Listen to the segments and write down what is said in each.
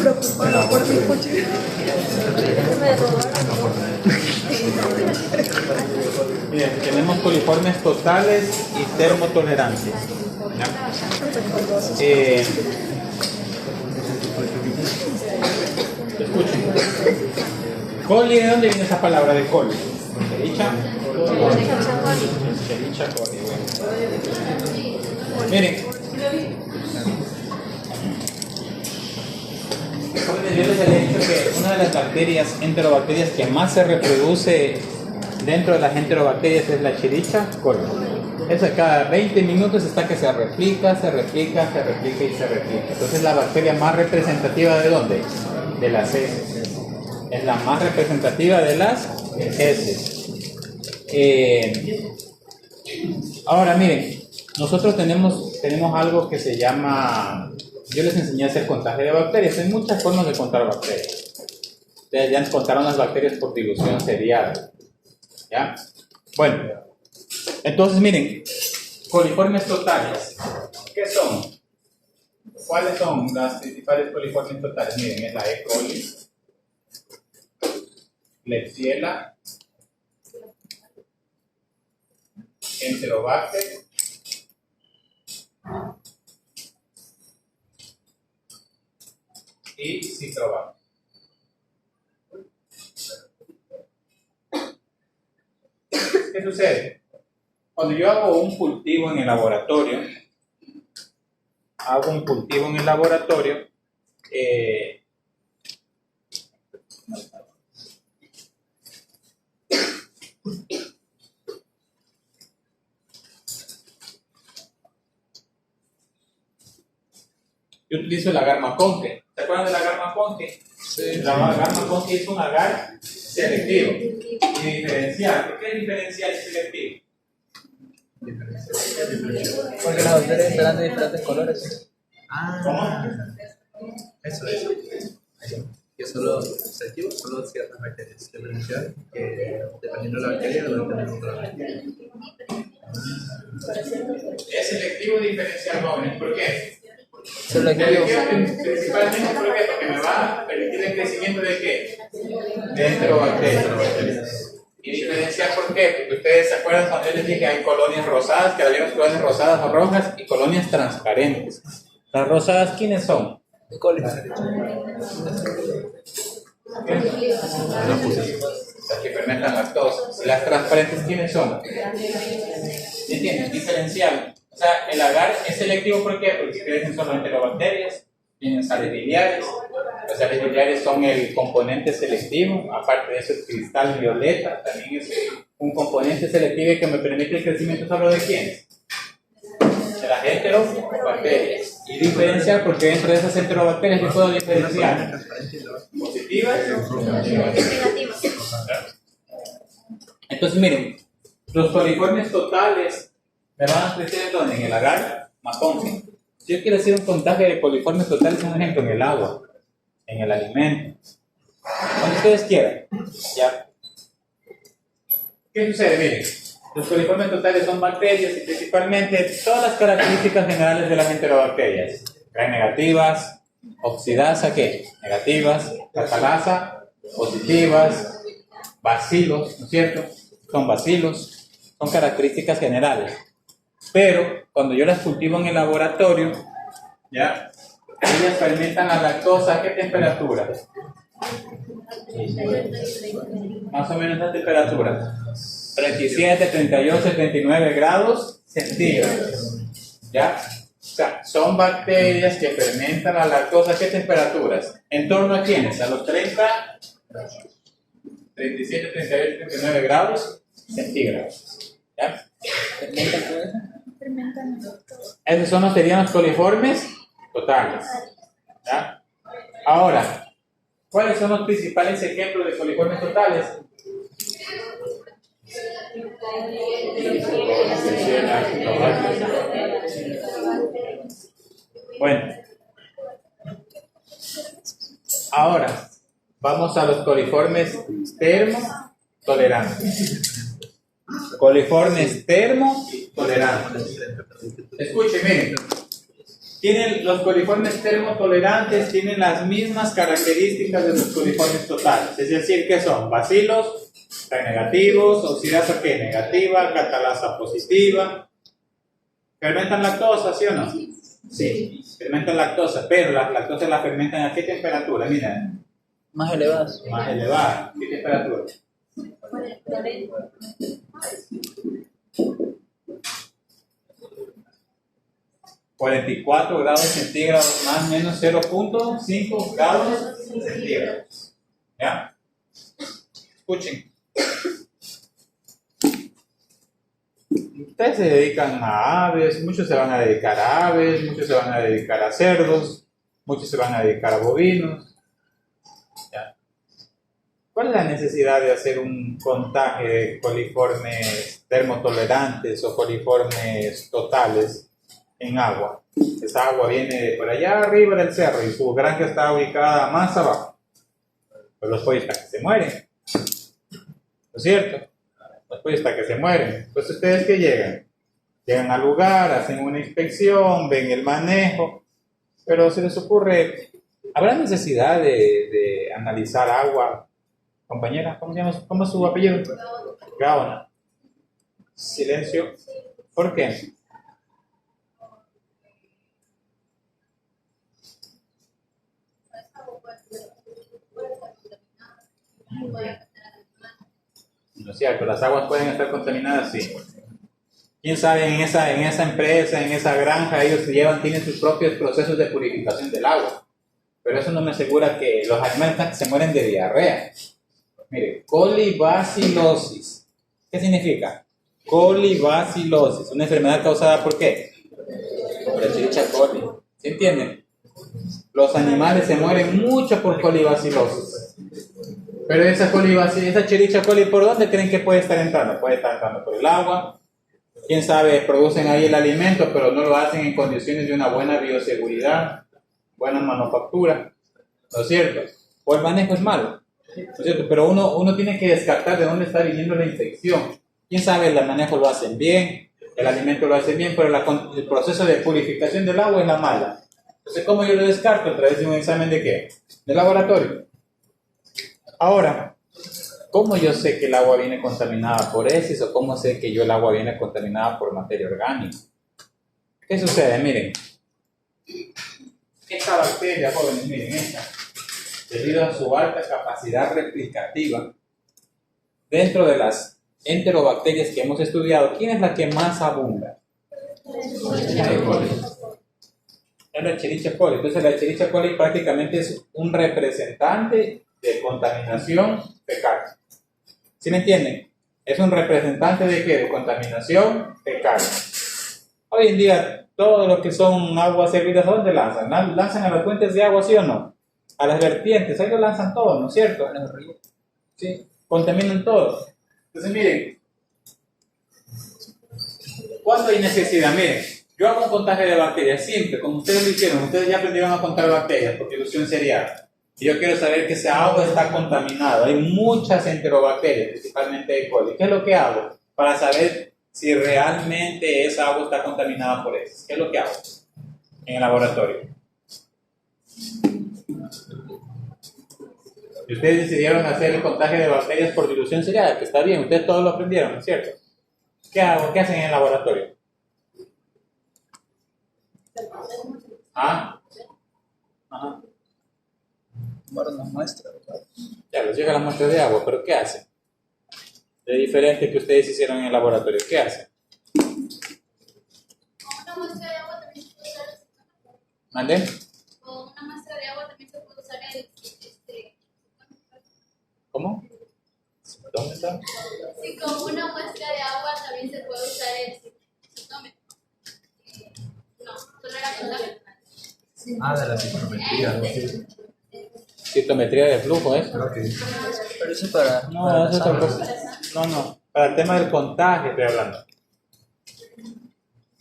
Preocupado por mi coche. Bien, tenemos coliformes totales y termotolerantes. Escuchen. Coli, ¿de dónde viene esa palabra de coli? ¿Chericha? Chericha, coli. Bueno. Miren. Yo les había dicho que una de las bacterias, enterobacterias, que más se reproduce dentro de las enterobacterias es la Chericha coli. Esa cada 20 minutos está que se replica, se replica, se replica y se replica. Entonces la bacteria más representativa ¿de dónde? De las heces. Es la más representativa de las heces. Ahora miren, nosotros tenemos algo que se llama, yo les enseñé a hacer contagio de bacterias. Hay muchas formas de contar bacterias. Ustedes ya contaron las bacterias por dilución seriada. ¿Ya? Bueno, entonces miren, coliformes totales, ¿qué son? ¿Cuáles son las principales coliformes totales? Miren, es la E. coli, Klebsiella, Enterobacter, y Citrobacter. ¿Qué sucede? Cuando yo hago un cultivo en el laboratorio, yo utilizo el agar Maconque. ¿Se acuerdan del agar Maconque? Sí. El agar Maconque es un agar selectivo y diferencial. ¿Por qué diferencial y selectivo? Porque las bacterias serán de diferentes colores. ¿Cómo? Eso. Que solo selectivo, solo ciertas bacterias. Diferencial, que dependiendo de la bacteria, lo dependiendo de la bacteria. Es selectivo diferencial, jóvenes. ¿Por qué? Selectivo. Principalmente porque me va a permitir el crecimiento de qué? De enterobacterias. Y diferencial, ¿por qué? Porque ustedes se acuerdan cuando yo les dije que hay colonias rosadas, que había colonias rosadas o rojas y colonias transparentes. Las rosadas, ¿quiénes son? Coli. Las que fermentan lactosa. ¿Y las transparentes quiénes son? ¿Entiendes? Diferencial. O sea, el agar es selectivo, ¿por qué? Porque crecen solo enterobacterias, tienen sales biliares. Las sales biliares son el componente selectivo, aparte de eso el cristal violeta también es un componente selectivo que me permite el crecimiento solo de quiénes? De las enterobacterias. Y diferenciar porque dentro de esas enterobacterias yo puedo diferenciar positivas y negativas. Entonces miren, los coliformes totales me van a crecer en el agar Maconque. Si yo quiero hacer un contagio de coliformes totales, un ejemplo, en el agua, en el alimento, cuando ustedes quieran, ¿ya? ¿Qué sucede? Miren, los coliformes totales son bacterias y principalmente todas las características generales de las enterobacterias. Gram negativas, oxidasa, ¿qué? Negativas, catalasa, positivas, bacilos, ¿no es cierto? Son bacilos, son características generales. Pero cuando yo las cultivo en el laboratorio, ¿ya? Ellas fermentan la lactosa ¿a qué temperatura? Más o menos la temperatura. 37, 38, 39 grados centígrados. ¿Ya? O sea, son bacterias que fermentan la lactosa ¿a qué temperaturas? ¿En torno a quiénes? A los 30, 37, 38, 39 grados centígrados. ¿Ya? Esos son serían los coliformes totales. ¿Ya? Ahora, ¿cuáles son los principales ejemplos de coliformes totales? Bueno, ahora vamos a los coliformes termotolerantes. Coliformes termotolerantes. Escuchen, miren. Los coliformes termotolerantes tienen las mismas características de los coliformes totales. Es decir, que son bacilos, negativos, oxidasa que negativa, catalasa positiva. ¿Fermentan lactosa, sí o no? Sí, fermentan lactosa, pero la lactosa la fermentan a qué temperatura? Mira. Más elevadas. Más elevada. ¿Qué temperatura? 44 grados centígrados más menos 0.5 grados centígrados. ¿Ya? Escuchen. Ustedes se dedican a aves, muchos se van a dedicar a aves, muchos se van a dedicar a cerdos, muchos se van a dedicar a bovinos. ¿Ya? ¿Cuál es la necesidad de hacer un contaje de coliformes termotolerantes o coliformes totales en agua? Esa agua viene de por allá arriba del cerro y su granja está ubicada más abajo. Pues los pollos hasta que se mueren. ¿No es cierto? Los pollos hasta que se mueren. Pues ustedes que llegan al lugar, hacen una inspección, ven el manejo, pero se les ocurre, ¿habrá necesidad de analizar agua? Compañera, ¿cómo se llama? ¿Cómo es su apellido? Gaona. Silencio. ¿Por qué? No es cierto, las aguas pueden estar contaminadas, sí. Quién sabe, en esa empresa, en esa granja, ellos tienen sus propios procesos de purificación del agua. Pero eso no me asegura que los animales se mueren de diarrea. Mire, colibacilosis. ¿Qué significa? Colibacilosis, una enfermedad causada por qué? Por la Escherichia coli. ¿Se entienden? Los animales se mueren mucho por colibacilosis. Pero esa Escherichia coli, ¿por dónde creen que puede estar entrando? Puede estar entrando por el agua. Quién sabe, producen ahí el alimento, pero no lo hacen en condiciones de una buena bioseguridad, buena manufactura. ¿No es cierto? O el manejo es malo. ¿No es cierto? Pero uno tiene que descartar de dónde está viniendo la infección. Quién sabe, el manejo lo hacen bien, el alimento lo hacen bien, pero el proceso de purificación del agua es la mala. Entonces, ¿cómo yo lo descarto? A través de un examen de qué? De laboratorio. Ahora, ¿cómo yo sé que el agua viene contaminada por heces o cómo sé que el agua viene contaminada por materia orgánica? ¿Qué sucede? Miren, esta bacteria, jóvenes, miren, esta, debido a su alta capacidad replicativa, dentro de las enterobacterias que hemos estudiado, ¿quién es la que más abunda? Es la Escherichia coli. Entonces, la Escherichia coli prácticamente es un representante de contaminación fecal. ¿Sí me entienden? Es un representante de ¿qué? De contaminación fecal. Hoy en día, todo lo que son aguas servidas, ¿a dónde lanzan? ¿Lanzan a las fuentes de agua, sí o no? A las vertientes, ahí lo lanzan todo, ¿no es cierto? Sí, contaminan todo. Entonces, miren, ¿cuándo hay necesidad? Miren, yo hago un contagio de bacterias siempre, como ustedes lo hicieron, ustedes ya aprendieron a contar bacterias por dilución serial. Y yo quiero saber que esa agua está contaminada. Hay muchas enterobacterias, principalmente E. coli. ¿Qué es lo que hago para saber si realmente esa agua está contaminada por heces? ¿Qué es lo que hago en el laboratorio? Y ustedes decidieron hacer el contagio de bacterias por dilución serial, que está bien, ustedes todos lo aprendieron, ¿no es cierto? ¿Qué hago? ¿Qué hacen en el laboratorio? ¿Ah? Ajá. Tomar una muestra, ¿verdad? Ya, les llega la muestra de agua, pero ¿qué hacen? De diferente que ustedes hicieron en el laboratorio, ¿qué hacen? Con una muestra de agua también se puede usar el ¿Mande? Con una muestra de agua también se puede usar el ¿Cómo? ¿Dónde está? Sí, con una muestra de agua también se puede usar el citómetro. No, solo era contagio. De la citometría, algo así. Citometría de flujo, ¿eh? Creo que Pero eso para... No, eso es otra cosa. No. Para el tema del contagio estoy hablando.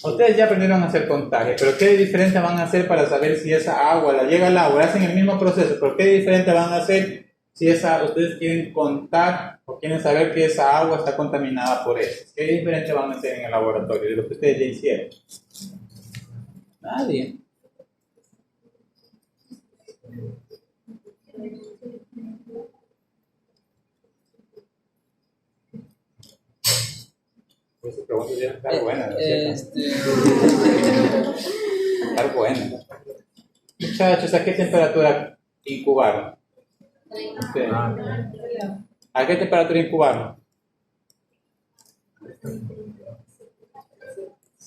Ustedes ya aprendieron a hacer contagio, pero ¿qué diferente van a hacer para saber si esa agua la llega al agua? Hacen el mismo proceso, pero ¿qué diferente van a hacer si ustedes quieren contar o quieren saber que esa agua está contaminada por heces? ¿Qué diferente van a hacer en el laboratorio de lo que ustedes ya hicieron? Nadie. Esa pregunta ya está buena, ¿no? Este, Está buena. Muchachos, ¿a qué temperatura incubaron? Ustedes. ¿A qué temperatura incubaron?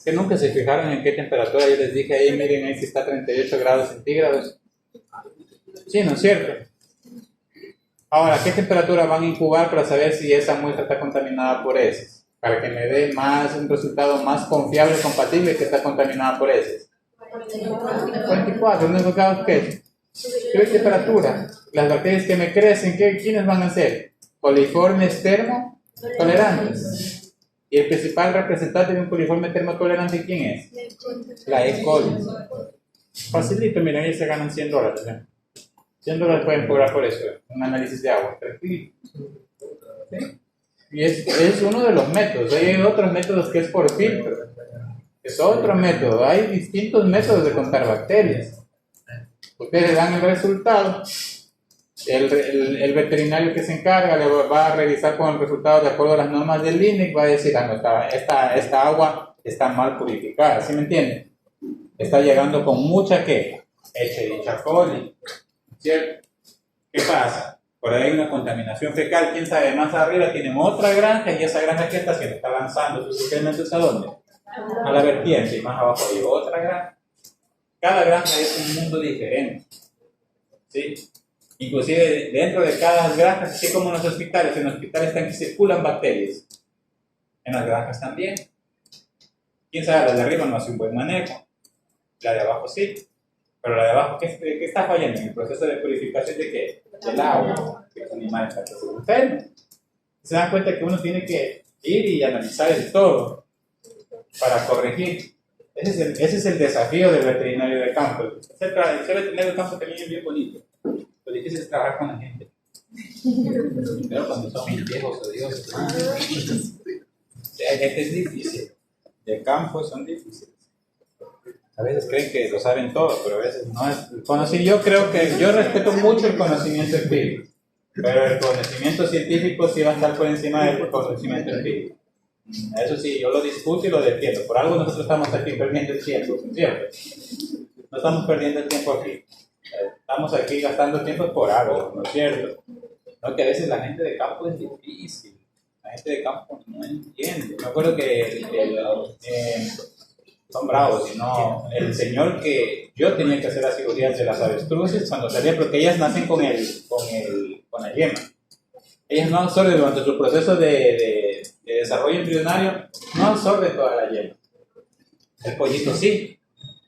Que nunca se fijaron en qué temperatura. Yo les dije ahí, miren, ahí sí está a 38 grados centígrados. Sí, ¿no es cierto? Ahora, ¿a qué temperatura van a incubar para saber si esa muestra está contaminada por heces? Para que me dé un resultado más confiable y compatible que está contaminada por heces. 44, ¿no es lo que ¿qué temperatura? Las bacterias que me crecen, ¿quiénes van a ser? Coliformes termotolerantes. ¿Y el principal representante de un coliforme termotolerante quién es? La E. coli. Facilito, miren, ahí se ganan $100. ¿eh? $100 pueden cobrar por eso, un análisis de agua. ¿Sí? Y es uno de los métodos. Hay otros métodos que es por filtro. Es otro método. Hay distintos métodos de contar bacterias. Ustedes dan el resultado. El veterinario que se encarga le va a revisar con el resultado de acuerdo a las normas del INEC. Va a decir, no, esta agua está mal purificada. ¿Sí me entienden? Está llegando con mucha ¿qué? Escherichia coli. ¿Cierto? ¿Qué pasa? Por ahí hay una contaminación fecal, quién sabe, más arriba tienen otra granja y esa granja que está haciendo, está lanzando sus excrementos ¿a dónde? A la vertiente y más abajo hay otra granja. Cada granja es un mundo diferente, ¿sí? Inclusive dentro de cada granja, así como en los hospitales están que circulan bacterias, en las granjas también. Quién sabe, la de arriba no hace un buen manejo, la de abajo sí. Pero la de abajo, ¿qué está fallando? En el proceso de purificación de ¿qué? Del agua, que los animales están enfermos. Se dan cuenta que uno tiene que ir y analizar el todo para corregir. Ese es el desafío del veterinario de campo. Ser veterinario de campo también es bien bonito. Lo difícil es trabajar con la gente. Pero cuando son viejos o Dios, hay gente es difícil. De campo son difíciles. A veces creen que lo saben todo, pero a veces no es. Yo creo que yo respeto mucho el conocimiento empírico, pero el conocimiento científico sí va a estar por encima del conocimiento empírico. Eso sí, yo lo discuto y lo defiendo. Por algo nosotros estamos aquí perdiendo el tiempo, ¿cierto? No estamos perdiendo el tiempo aquí. Estamos aquí gastando tiempo por algo, ¿no es cierto? No, que a veces la gente de campo es difícil. La gente de campo no entiende. Me acuerdo que son bravos, sino el señor que yo tenía que hacer las cirugías de las avestruces cuando salía, porque ellas nacen con la yema. Ellas no absorben durante su proceso de desarrollo embrionario, no absorben toda la yema. El pollito sí.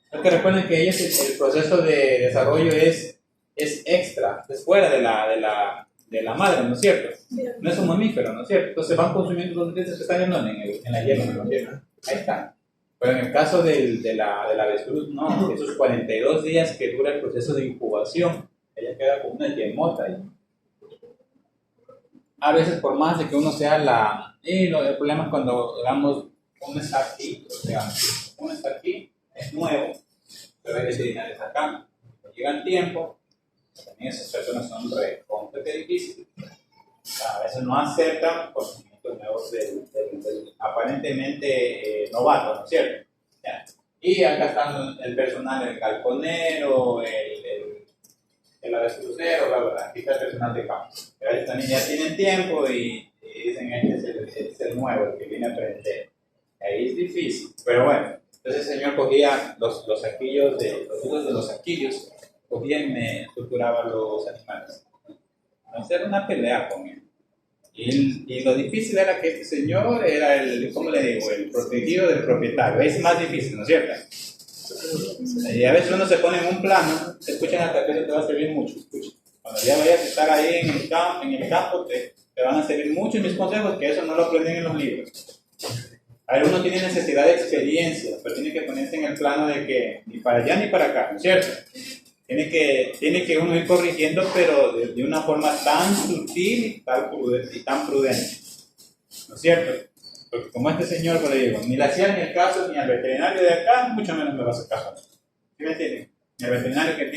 Porque recuerden que ellas, el proceso de desarrollo es extra, es fuera de la madre, ¿no es cierto? No es un mamífero, ¿no es cierto? Entonces van consumiendo los nutrientes que están en la yema, ¿no es cierto? Ahí está. Pero en el caso de la avestruz, no, esos 42 días que dura el proceso de incubación, ella queda con una yemota ahí. A veces, por más de que uno sea el problema es cuando, digamos, uno está aquí, uno está aquí, es nuevo, pero hay veterinarios acá. Llegan tiempo, también esas personas son recontra difíciles. A veces no aceptan conocimientos nuevos del aparentemente novato, ¿no es cierto? Ya. Y acá están el personal, el calconero, el avestrucero, bla, bla, aquí está el personal de campo. Pero ellos también ya tienen tiempo y dicen, este es el nuevo, el que viene a aprender. Ahí es difícil, pero bueno. Entonces el señor cogía los saquillos los hijos de los saquillos, cogía y me estructuraba los animales. Entonces era una pelea con él. Y lo difícil era que este señor era ¿cómo le digo? El protegido del propietario. Es más difícil, ¿no es cierto? Y a veces uno se pone en un plano, escuchan hasta que eso te va a servir mucho. Escucha. Cuando ya vayas a estar ahí en el campo te van a servir mucho mis consejos, que eso no lo aprenden en los libros. A ver, uno tiene necesidad de experiencia, pero tiene que ponerse en el plano de que ni para allá ni para acá, ¿no es cierto? Tiene que uno ir corrigiendo, pero de una forma tan sutil y tan prudente, ¿no es cierto? Porque como este señor, pues le digo, ni le hacía ni el caso ni al veterinario de acá, mucho menos me va a hacer caso. ¿Sí me entienden? El veterinario que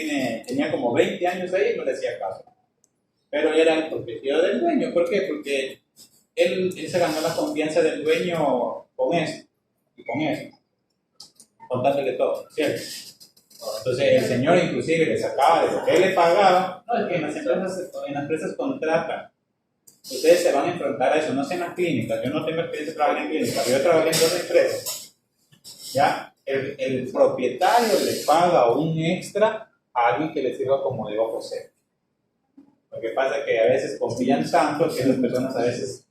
tenía como 20 años ahí no le hacía caso. Pero era el protegido del dueño. ¿Por qué? Porque él se ganó la confianza del dueño con esto y con esto, contándole todo, ¿cierto? Entonces el señor inclusive le sacaba de lo que él le pagaba. No, es que en las empresas contratan. Ustedes se van a enfrentar a eso, no sé en las clínicas. Yo no tengo experiencia de trabajar en clínicas, yo trabajé en 2 empresas. ¿Ya? El propietario le paga un extra a alguien que le sirva como de ojo seco. Lo que pasa es que a veces confían tanto que las personas a veces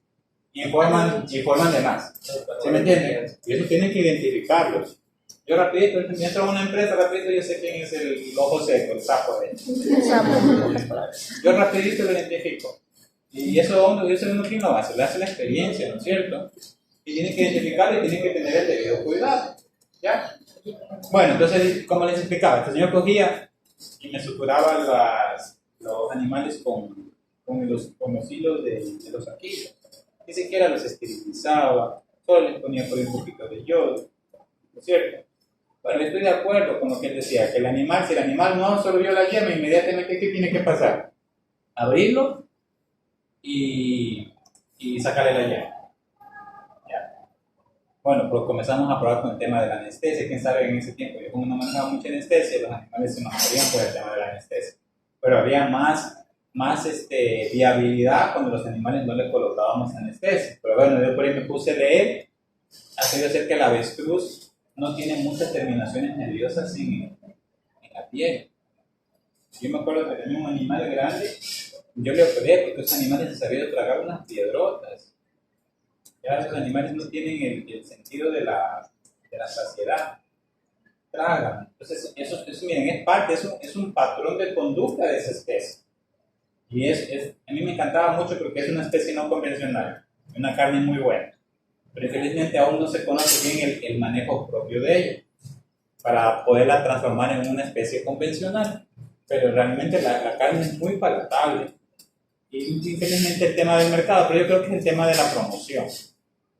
informan de más. ¿Sí me entienden? Y eso tienen que identificarlos. Yo rapidito, si entro a una empresa, rapidito yo sé quién es el ojo seco, el sapo de yo rapidito lo identifico. Y eso uno que no lo hace, le hace la experiencia, ¿no es cierto? Y tiene que identificarlo y tiene que tener el debido cuidado. ¿Ya? Bueno, entonces, como les explicaba, este señor cogía y me suturaba los animales con los hilos de los saquillos. Ni siquiera los esterilizaba, solo les ponía por un poquito de yodo, ¿no es cierto? Bueno, estoy de acuerdo con lo que él decía, que si el animal no absorbió la yema, inmediatamente, ¿qué tiene que pasar? Abrirlo y sacarle la yema. ¿Ya? Bueno, pues comenzamos a probar con el tema de la anestesia. ¿Quién sabe en ese tiempo? Yo como no manejaba mucha anestesia, los animales se nos morían por el tema de la anestesia. Pero había más viabilidad cuando los animales no les colocábamos anestesia. Pero bueno, yo por ahí me puse a leer, ha debido ser que el avestruz no tiene muchas terminaciones nerviosas en la piel. Yo me acuerdo que tenía un animal grande, yo le operé porque esos animales se sabían tragar unas piedrotas. Ya esos animales no tienen el sentido de la saciedad. Tragan. Entonces, eso miren, es un patrón de conducta de esa especie. Y a mí me encantaba mucho porque es una especie no convencional, una carne muy buena. Pero infelizmente aún no se conoce bien el manejo propio de ella para poderla transformar en una especie convencional. Pero realmente la carne es muy palatable. Y infelizmente el tema del mercado, pero yo creo que es el tema de la promoción.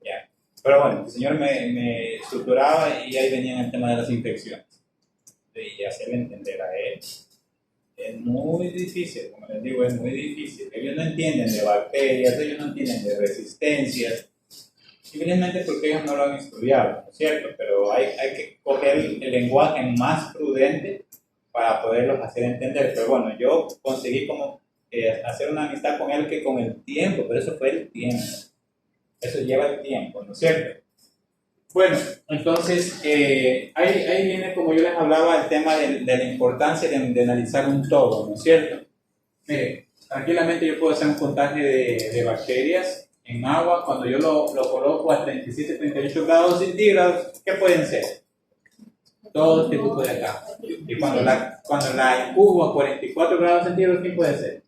¿Ya? Pero bueno, el señor me estructuraba y ahí venía el tema de las infecciones. Y hacerle entender a él. Es muy difícil, como les digo, es muy difícil. Ellos no entienden de bacterias, ellos no entienden de resistencias. Simplemente porque ellos no lo han estudiado, ¿no es cierto? Pero hay que coger el lenguaje más prudente para poderlos hacer entender. Pero bueno, yo conseguí como hacer una amistad con él que con el tiempo, pero eso fue el tiempo. Eso lleva el tiempo, ¿no es cierto? Bueno, entonces ahí viene, como yo les hablaba, el tema de la importancia de analizar un todo, ¿no es cierto? Mire, tranquilamente yo puedo hacer un puntaje de bacterias en agua, cuando yo lo coloco a 37, 38 grados centígrados, ¿qué pueden ser? Todo este tipo de acá. Y cuando la incubo a 44 grados centígrados, ¿qué puede ser?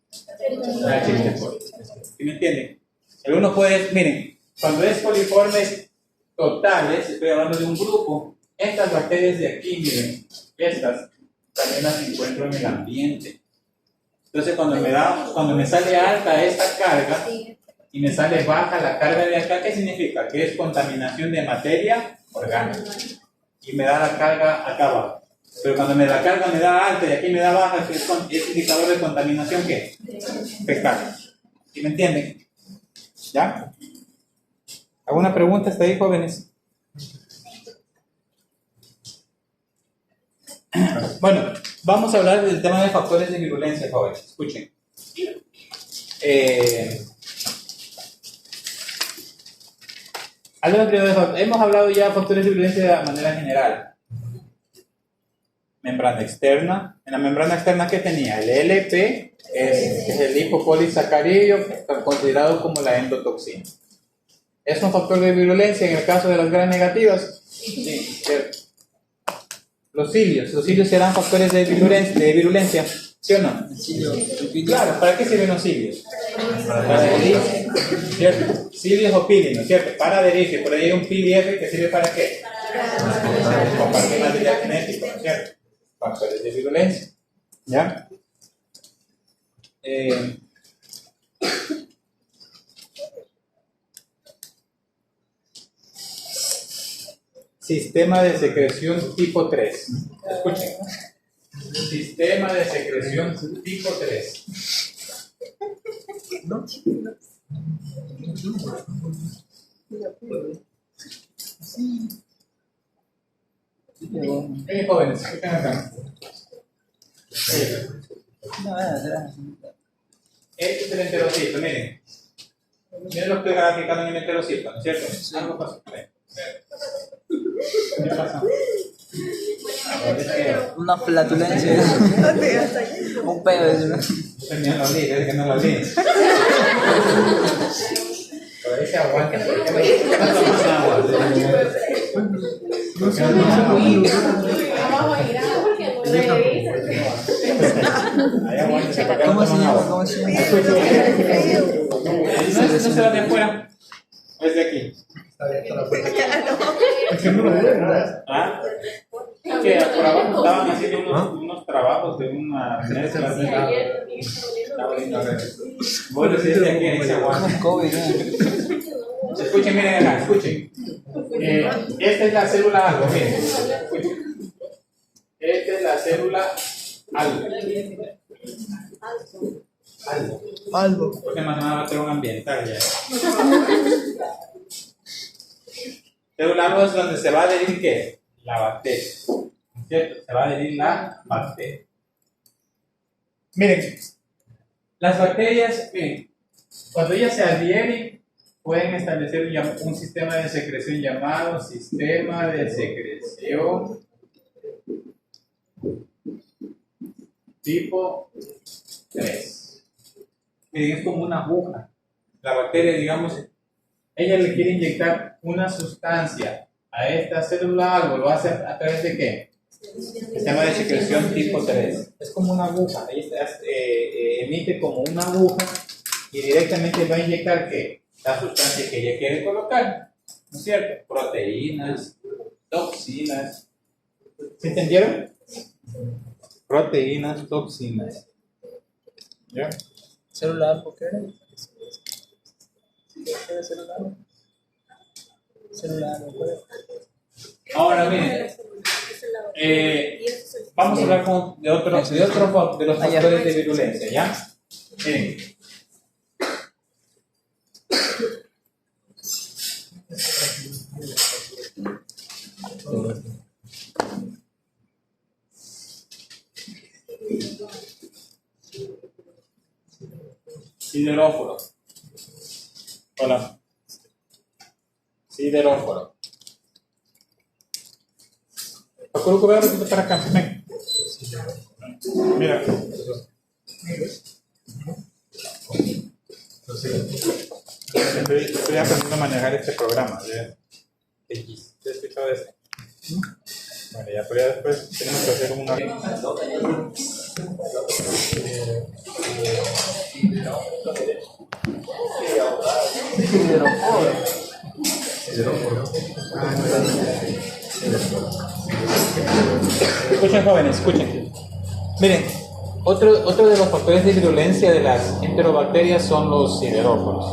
La chiriforme. ¿Sí me entienden? El uno puede, miren, cuando es coliformes totales, estoy hablando de un grupo, estas bacterias de aquí, miren, estas también las encuentro en el ambiente. Entonces cuando me sale alta esta carga, y me sale baja la carga de acá, ¿qué significa? Que es contaminación de materia orgánica. Y me da la carga acá abajo. Pero cuando la carga me da alta y aquí me da baja, es indicador de contaminación, ¿qué? Fecal. ¿Sí me entienden? ¿Ya? ¿Alguna pregunta hasta ahí, jóvenes? Bueno, vamos a hablar del tema de factores de virulencia, jóvenes. Escuchen. Hemos hablado ya de factores de virulencia de manera general. Membrana externa. En la membrana externa, ¿qué tenía? El LP es el lipopolisacárido considerado como la endotoxina. ¿Es un factor de virulencia en el caso de las gram negativas? Sí, cierto. Los cilios serán factores de virulencia, ¿sí o no? Claro, ¿para qué sirven los cilios? Para adherirse, ¿cierto? Cilios o pílinos, ¿cierto? Para adherirse, por ahí hay un PDF que sirve ¿para qué? Compartir material genético, ¿no es cierto? Factores de virulencia, ¿ya? Sistema de secreción tipo 3. Escuchen. Sistema de secreción tipo 3. Jóvenes, escuchen acá. No, atrás. Este es el enterocito, miren. Miren lo que estoy graficando en el enterocito, ¿no es cierto? Algo pasó. ¿Qué pasó? Una flatulencia. Un pedo de eso. Tenía la ley, es que no la ley. Pero ahí se aguanta. ¿Por qué no tomas agua? ¿Por qué no tomas agua? Ahí aguántese, ¿por qué no ¿Cómo se toman llama? agua? ¿Cómo se llama? No se va de afuera. Es de aquí. Está abierta la puerta. Es que no lo veo, ¿verdad? ¿Ah? Que por abajo estaban haciendo unos trabajos de una mezcla de agua. Está bonito, a ver. Vos lo decís aquí en ese aguante. COVID, Escuchen, miren acá, escuchen. Esta es la célula algo, miren. Escuchen. Esta es la célula algo. Algo. Porque más nada va a tener un ambiental ya. Célula algo es donde se va a adherir ¿qué? La bacteria. ¿Cierto? Se va a adherir la bacteria. Miren, las bacterias, miren, cuando ellas se adhieren, pueden establecer un sistema de secreción llamado sistema de secreción tipo 3. Miren, es como una aguja. La bacteria, digamos, ella le quiere inyectar una sustancia a esta célula, algo, ¿lo hace a través de qué? Sistema de secreción tipo 3. Es como una aguja, ella emite como una aguja y directamente va a inyectar ¿qué? La sustancia que ella quiere colocar, ¿no es cierto? Proteínas, toxinas. ¿Se entendieron? Proteínas, toxinas. ¿Ya? ¿Celular? ¿Por qué era? ¿Qué era celular? Celular, ¿no? Ahora miren, vamos a hablar de los factores de virulencia, ¿ya? Miren. Sideróforo. Hola. Sideróforo. Procuro ver lo que para acá. Ven. Mira. Estoy aprendiendo a manejar este programa. X. ¿Te has escuchado de ese? Bueno, ya, pero ya después tenemos que hacer como una. Escuchen, jóvenes, escuchen. Miren, otro de los factores de virulencia de las enterobacterias son los sideróforos.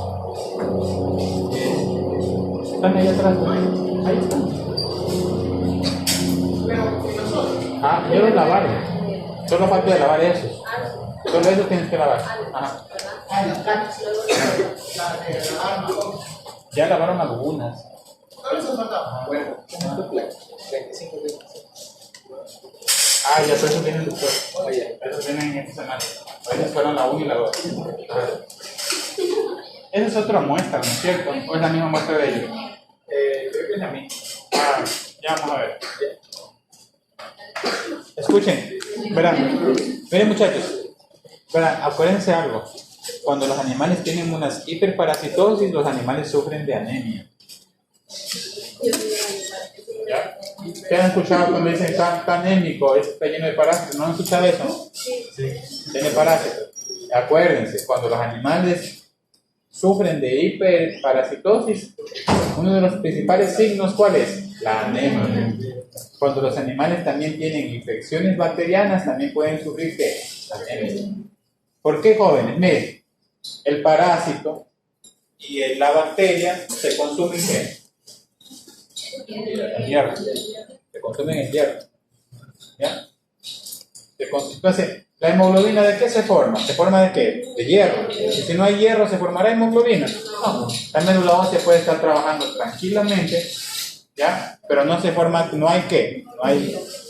Están ahí atrás, ¿no? Ahí están. Ah, yo los lavaré. Solo falta de lavar esos. Solo eso tienes que lavar. Ajá. Ya lavaron algunas. Ah, ya, pero eso viene después. Oye, eso viene en esta semana. Esas fueron la 1 y la 2. Esa es otra muestra, ¿no es cierto? ¿O es la misma muestra de ellos? Creo que es la misma. Ah, ya vamos a ver. Escuchen, verán. Miren, muchachos. Verán, acuérdense algo. Cuando los animales tienen unas hiperparasitosis, los animales sufren de anemia. ¿Ya? ¿Qué han escuchado cuando dicen está anémico, está lleno de parásitos? ¿No han escuchado eso? Sí. Tiene parásitos. Acuérdense, cuando los animales sufren de hiperparasitosis, uno de los principales signos, ¿cuál es? La anemia. Cuando los animales también tienen infecciones bacterianas, también pueden sufrir ¿qué? Anemia. ¿Por qué, jóvenes? Miren, el parásito y la bacteria se consumen ¿qué? El hierro. Se consumen el hierro. ¿Ya? Entonces, ¿la hemoglobina de qué se forma? ¿Se forma de qué? De hierro. Y si no hay hierro, ¿se formará hemoglobina? No. La médula ósea puede estar trabajando tranquilamente ¿ya? Pero no se forma, no hay qué,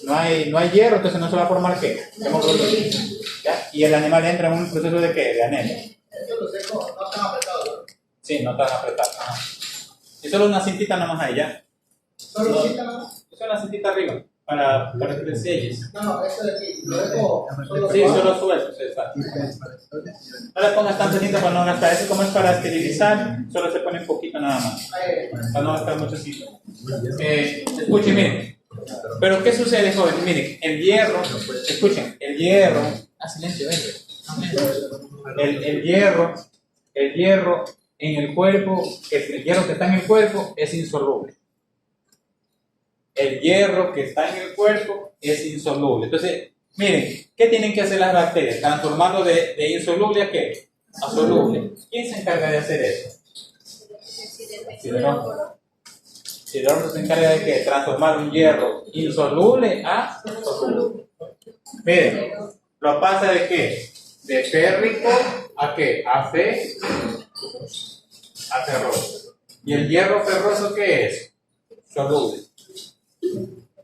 no hay hierro, entonces no se va a formar qué, hemoglobina, ¿ya? Y el animal entra en un proceso de qué, de anemia. Sí, no tan apretado. Ajá. Y solo una cintita nomás ahí, ¿ya? Solo cita nomás. Es una cintita arriba, para que te selles. No, esto de aquí, lo dejo solo. Sí, solo suelto, sí, está. No le pongas tanta cinta para no gastar. Eso como es para esterilizar, solo se pone un poquito nada más. Para no gastar mucho cinta. Escuchen, miren. Pero ¿qué sucede, joven? Miren, el hierro, escuchen, el hierro. Ah, silencio, el hierro en el cuerpo, el hierro que está en el cuerpo es insoluble. El hierro que está en el cuerpo es insoluble. Entonces, miren, ¿qué tienen que hacer las bacterias? Transformarlo de insoluble a qué? A soluble. ¿Quién se encarga de hacer eso? Sideróforo. Sideróforo se encarga de qué? Transformar un hierro insoluble a soluble. Miren, lo pasa de qué? De férrico a qué? A ferroso. ¿Y el hierro ferroso qué es? Soluble.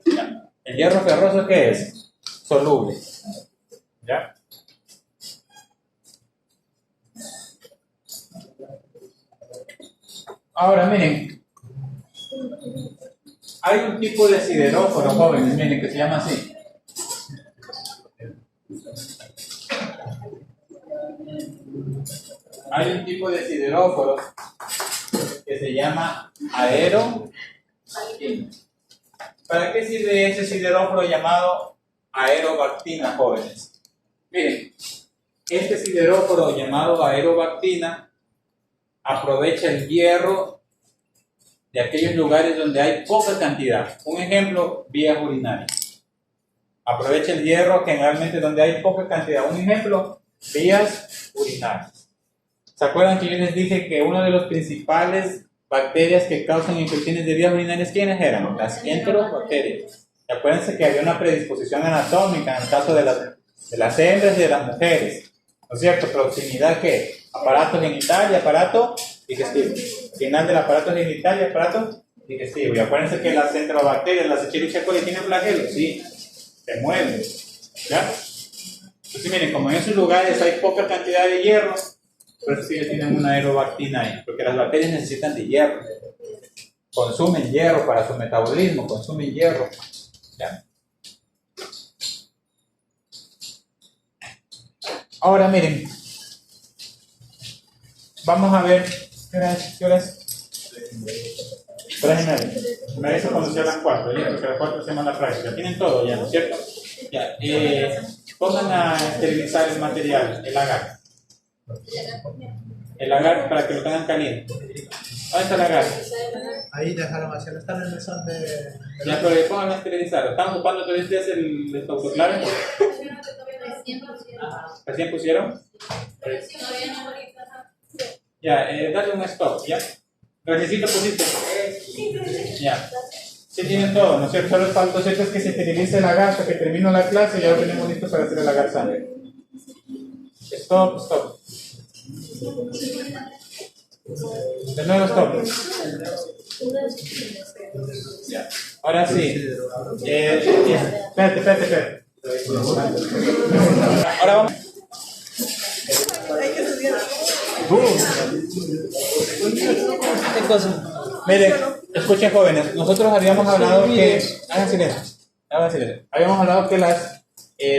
¿Ya? ¿El hierro ferroso qué es? Soluble. ¿Ya? Ahora miren, hay un tipo de sideróforo, jóvenes, miren, que se llama así. Hay un tipo de sideróforo que se llama aerobactina. ¿Para qué sirve ese sideróforo llamado aerobactina, jóvenes? Miren, este sideróforo llamado aerobactina aprovecha el hierro de aquellos lugares donde hay poca cantidad. Un ejemplo, vías urinarias. Aprovecha el hierro generalmente donde hay poca cantidad. Un ejemplo, vías urinarias. ¿Se acuerdan que yo les dije que una de las principales bacterias que causan infecciones de vías urinarias, ¿quiénes eran? Las enterobacterias. Y acuérdense que había una predisposición anatómica en el caso de las hembras y de las mujeres. ¿No es cierto? Proximidad, ¿qué? Aparato genital y aparato digestivo. Final del aparato genital y aparato digestivo. Y acuérdense que las enterobacterias, las Escherichia coli, ¿tienen flagelos? Sí, se mueven. ¿Ya? Entonces miren, como en esos lugares hay poca cantidad de hierro, por eso sí tienen una aerobactina ahí, porque las bacterias necesitan de hierro. Consumen hierro para su metabolismo, consumen hierro. ¿Ya? Ahora miren, vamos a ver, ¿qué hora es? 3:30. Me avisa cuando sea las 4, ¿ya? Porque a las 4 se llama la práctica. Tienen todo ya, ¿no es cierto? Ya, pongan a esterilizar el material, el agar. El agar para que lo tengan caliente. ¿Dónde está el agar? Ahí dejaron hacia está en el mesón de... Ya, pero le pongan a esterilizar. ¿Están ocupando todos los días el autoclave? ¿Recién pusieron? Ya, dale un stop, ¿ya? Necesito pusiste. Ya. Sí tienen todo, ¿no es cierto? Solo falta cierto es que se esterilice el agar hasta que termino la clase y ya lo tenemos listo para hacer el agar sangre. Stop. De nuevo stop. Ya. Ahora sí. Espérate. Ahora vamos. ¿Qué cosa? Miren, escuchen jóvenes, nosotros habíamos hablado que... Hagan silencio. Habíamos hablado que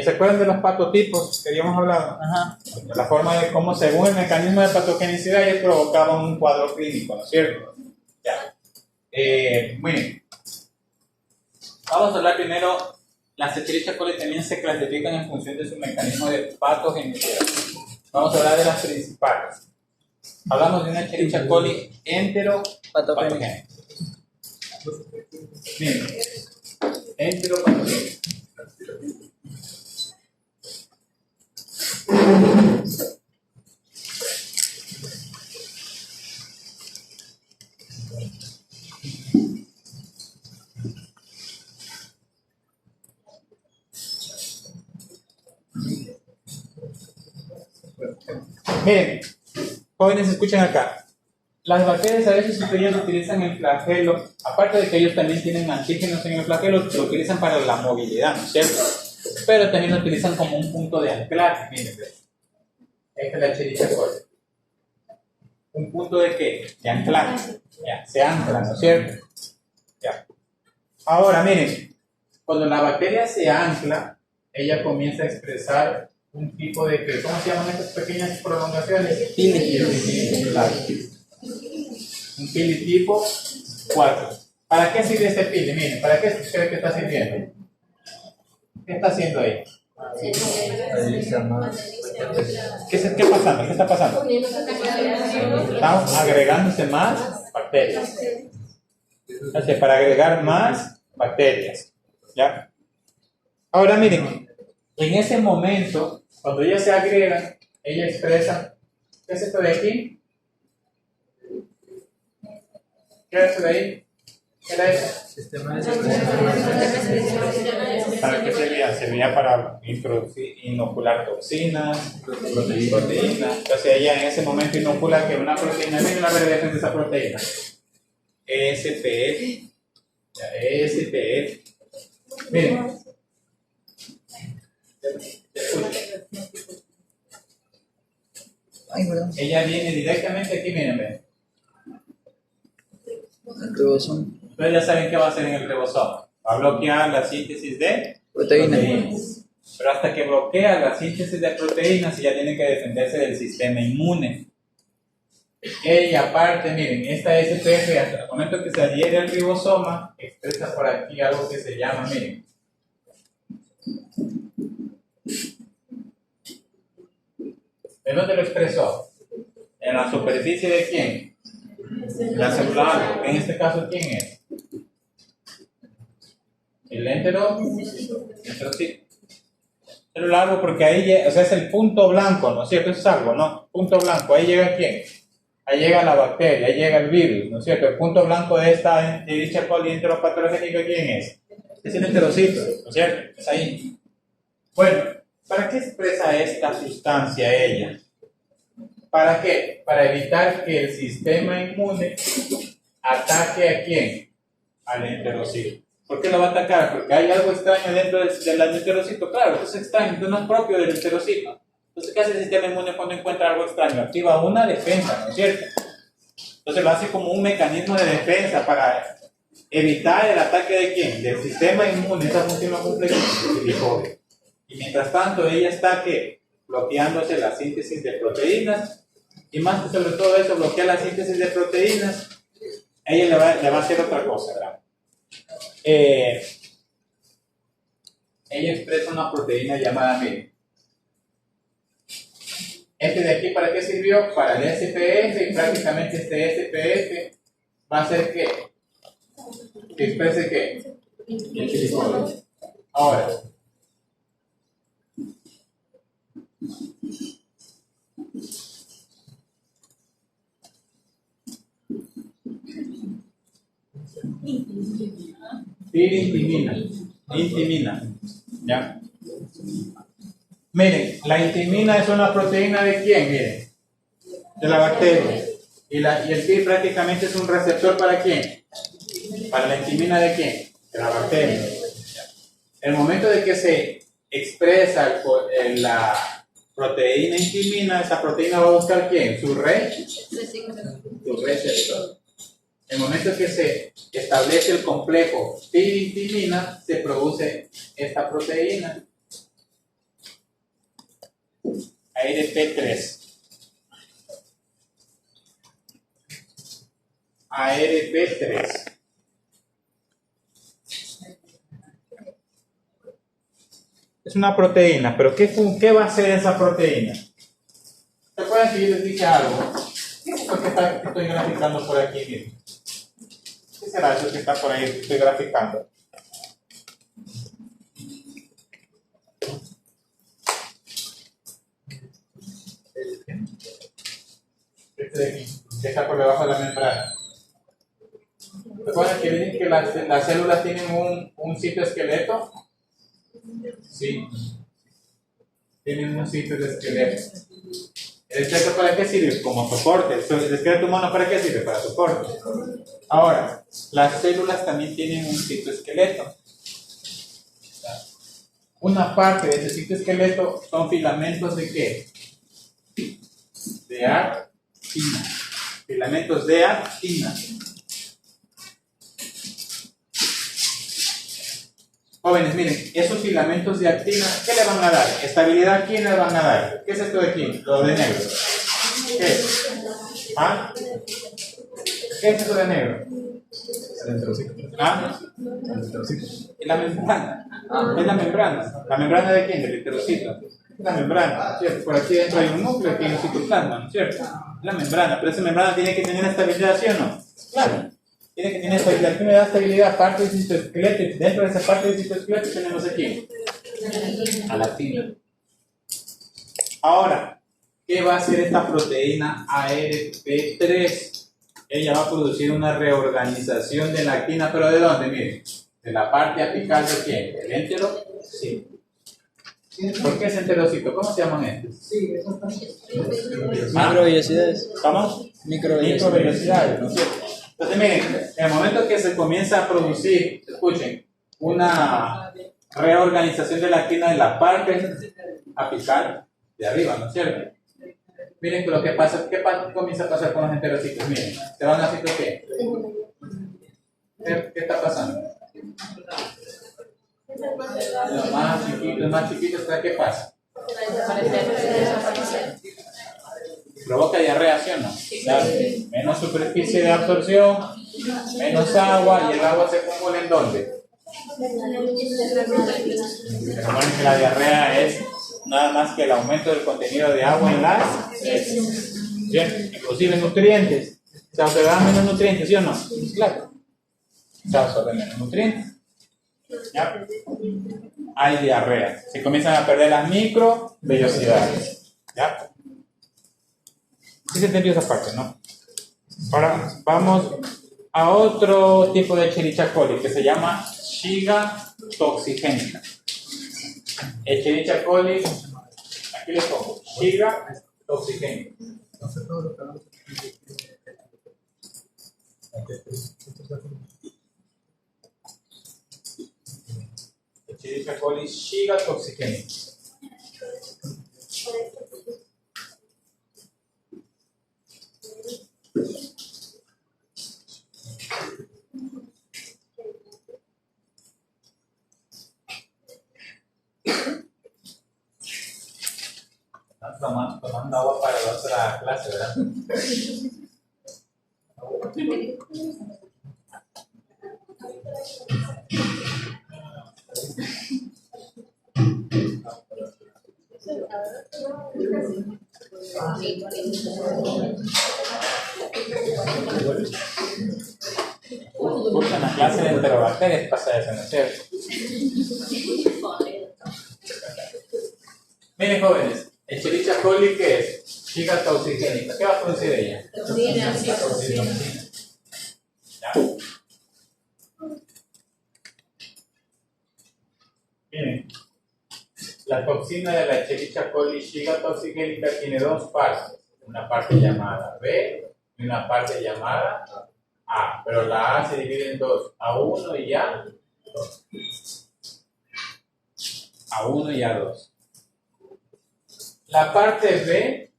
¿se acuerdan de los patotipos que habíamos hablado? Ajá. La forma de cómo según el mecanismo de patogenicidad ellos provocaban un cuadro clínico, ¿no es cierto? Ya. Muy bien. Vamos a hablar primero, las Escherichia coli también se clasifican en función de su mecanismo de patogenicidad. Vamos a hablar de las principales. Hablamos de una Escherichia coli enteropatogénica. Bien. Enteropatogénica. Miren, jóvenes, escuchen acá. Las bacterias a veces ellos utilizan el flagelo, aparte de que ellos también tienen antígenos en el flagelo, lo utilizan para la movilidad, ¿no es cierto? Pero también lo utilizan como un punto de anclaje, miren. Esta es la Escherichia coli. ¿Un punto de qué? De anclaje. Ya, se ancla, ¿no es cierto? Ya. Ahora, miren, cuando la bacteria se ancla, ella comienza a expresar un tipo de, ¿cómo se llaman estas pequeñas prolongaciones? Pili. Claro. Un pili tipo 4. ¿Para qué sirve este pili? Miren, ¿para qué cree que está sirviendo? ¿Qué está haciendo ahí? ¿Qué pasando? ¿Qué está pasando? Están agregándose más bacterias. Así, para agregar más bacterias. ¿Ya? Ahora miren, en ese momento, cuando ellas se agregan, ella expresa, ¿qué es esto de aquí? ¿Qué es esto de ahí? ¿Qué era eso? ¿Para qué servía? Servía para inocular toxinas, proteínas. Entonces ella en ese momento inocula que una proteína, miren la abreviación de esa proteína. SPF. SPF. Miren. Ay, perdón. Ella viene directamente aquí, miren, ven. El ribosoma. Ustedes ya saben qué va a hacer en el ribosoma. Va a bloquear la síntesis de Proteínas. Pero hasta que bloquea la síntesis de proteínas, ella tiene que defenderse del sistema inmune. Y aparte, miren, esta SPF, hasta el momento que se adhiere al ribosoma, expresa por aquí algo que se llama, miren. ¿De dónde lo expresó? ¿En la superficie de quién? La celular. En este caso, ¿quién es? El enterocito. Celular, porque ahí, o sea, es el punto blanco, ¿no es cierto? Eso es algo, ¿no? Punto blanco. Ahí llega ¿quién? Ahí llega la bacteria, ahí llega el virus, ¿no es cierto? El punto blanco de esta Escherichia coli enteropatogénica, ¿quién es? Es el enterocito, ¿no es cierto? Es ahí. Bueno, ¿para qué expresa esta sustancia ella? ¿Para qué? Para evitar que el sistema inmune ataque ¿a quién? Al enterocito. ¿Por qué lo va a atacar? Porque hay algo extraño dentro del enterocito. Claro, eso es extraño, esto no es propio del enterocito. Entonces, ¿qué hace el sistema inmune cuando encuentra algo extraño? Activa una defensa, ¿no es cierto? Entonces lo hace como un mecanismo de defensa para evitar el ataque de ¿quién? Del sistema inmune. Esa función lo cumple el COVID. Y mientras tanto, ella está ¿qué? Bloqueándose la síntesis de proteínas. Y más que sobre todo eso, bloquea la síntesis de proteínas. Ella le va a hacer otra cosa, ¿verdad? Ella expresa una proteína llamada, miren. Este de aquí, ¿para qué sirvió? Para el SPF, y prácticamente este SPF va a hacer ¿qué? Que exprese ¿qué? El silicona. Ahora, intimina, ¿ya? Miren, la intimina es una proteína ¿de quién? Miren, de la bacteria. Y el PIR prácticamente es un receptor ¿para quién? Para la intimina ¿de quién? De la bacteria. El momento de que se expresa la proteína intimina, esa proteína va a buscar ¿quién? Su receptor. En el momento que se establece el complejo PIR-intimina, se produce esta proteína. ARP3. ARP3. Es una proteína, pero ¿qué va a hacer esa proteína? ¿Se acuerdan que yo les dije algo? ¿Qué es esto que estoy graficando por aquí? Miren. ¿Qué será eso que está por ahí que estoy graficando? Este de aquí, que está por debajo de la membrana. ¿Recuerdan que dicen que las células tienen un citoesqueleto? Sí. Tienen un citoesqueleto. ¿El esqueleto para qué sirve? Como soporte. ¿El esqueleto humano para qué sirve? Para soporte. Ahora, las células también tienen un citoesqueleto. Una parte de ese citoesqueleto son filamentos de ¿qué? De actina. Filamentos de actina. Jóvenes, miren, esos filamentos de actina, ¿qué le van a dar? Estabilidad, ¿a quién le van a dar? ¿Qué es esto de aquí? Lo de negro. ¿Qué es? ¿Ah? ¿Qué es esto de negro? El enterocito. ¿Ah? El enterocito. Es la membrana. Es la membrana. ¿La membrana de quién? Del enterocito. Es la membrana, ¿cierto? Por aquí dentro hay un núcleo, aquí hay un citoplasma, ¿no es cierto? Es la membrana, pero esa membrana tiene que tener estabilidad, ¿sí o no? Claro. Tiene que tener estabilidad. ¿Qué me da estabilidad? Parte del citoesqueleto. Dentro de esa parte del citoesqueleto tenemos aquí a la actina. Ahora, ¿qué va a hacer esta proteína ARP3? Ella va a producir una reorganización de la actina, pero ¿de dónde? Miren, de la parte apical de quién? Del enterocito. ¿Por qué es enterocito? ¿Cómo se llaman estos? Microvellosidades. ¿Cómo? Microvellosidades, ¿no es cierto? Entonces, miren, en el momento que se comienza a producir, escuchen, una reorganización de la actina de la parte apical de arriba, ¿no es cierto? Miren que lo que pasa, ¿qué comienza a pasar con los enterocitos? Miren, ¿se van haciendo qué? ¿Qué está pasando? Los más chiquitos, ¿qué pasa? Provoca diarrea, ¿sí o no? Claro. Menos superficie de absorción, menos agua, y el agua se acumula ¿en dónde? Recuerden que la diarrea es nada más que el aumento del contenido de agua en las heces. Bien, inclusive nutrientes. ¿Se absorben menos nutrientes, sí o no? Claro. Se absorben menos nutrientes. ¿Ya? Hay diarrea. Se comienzan a perder las microvellosidades. ¿Ya? Sí se entendió esa parte, ¿no? Ahora vamos a otro tipo de Escherichia coli que se llama Shiga toxigénica. Escherichia coli, aquí le pongo, Shiga toxigénica. Escherichia coli, Shiga toxigénica. Están tomando agua para la otra clase, ¿verdad? Justo en la clase de enterobacterias pasa eso, ¿no es cierto? Miren, jóvenes, Escherichia coli, ¿qué es? Shiga toxigénica. ¿Qué va a producir ella? Toxina. ¿Ya? Miren, la toxina de la Escherichia coli Shiga toxigénica tiene dos partes. Una parte llamada B y una parte llamada A. Pero la A se divide en dos, A1 y A2. A1 y A2. La parte B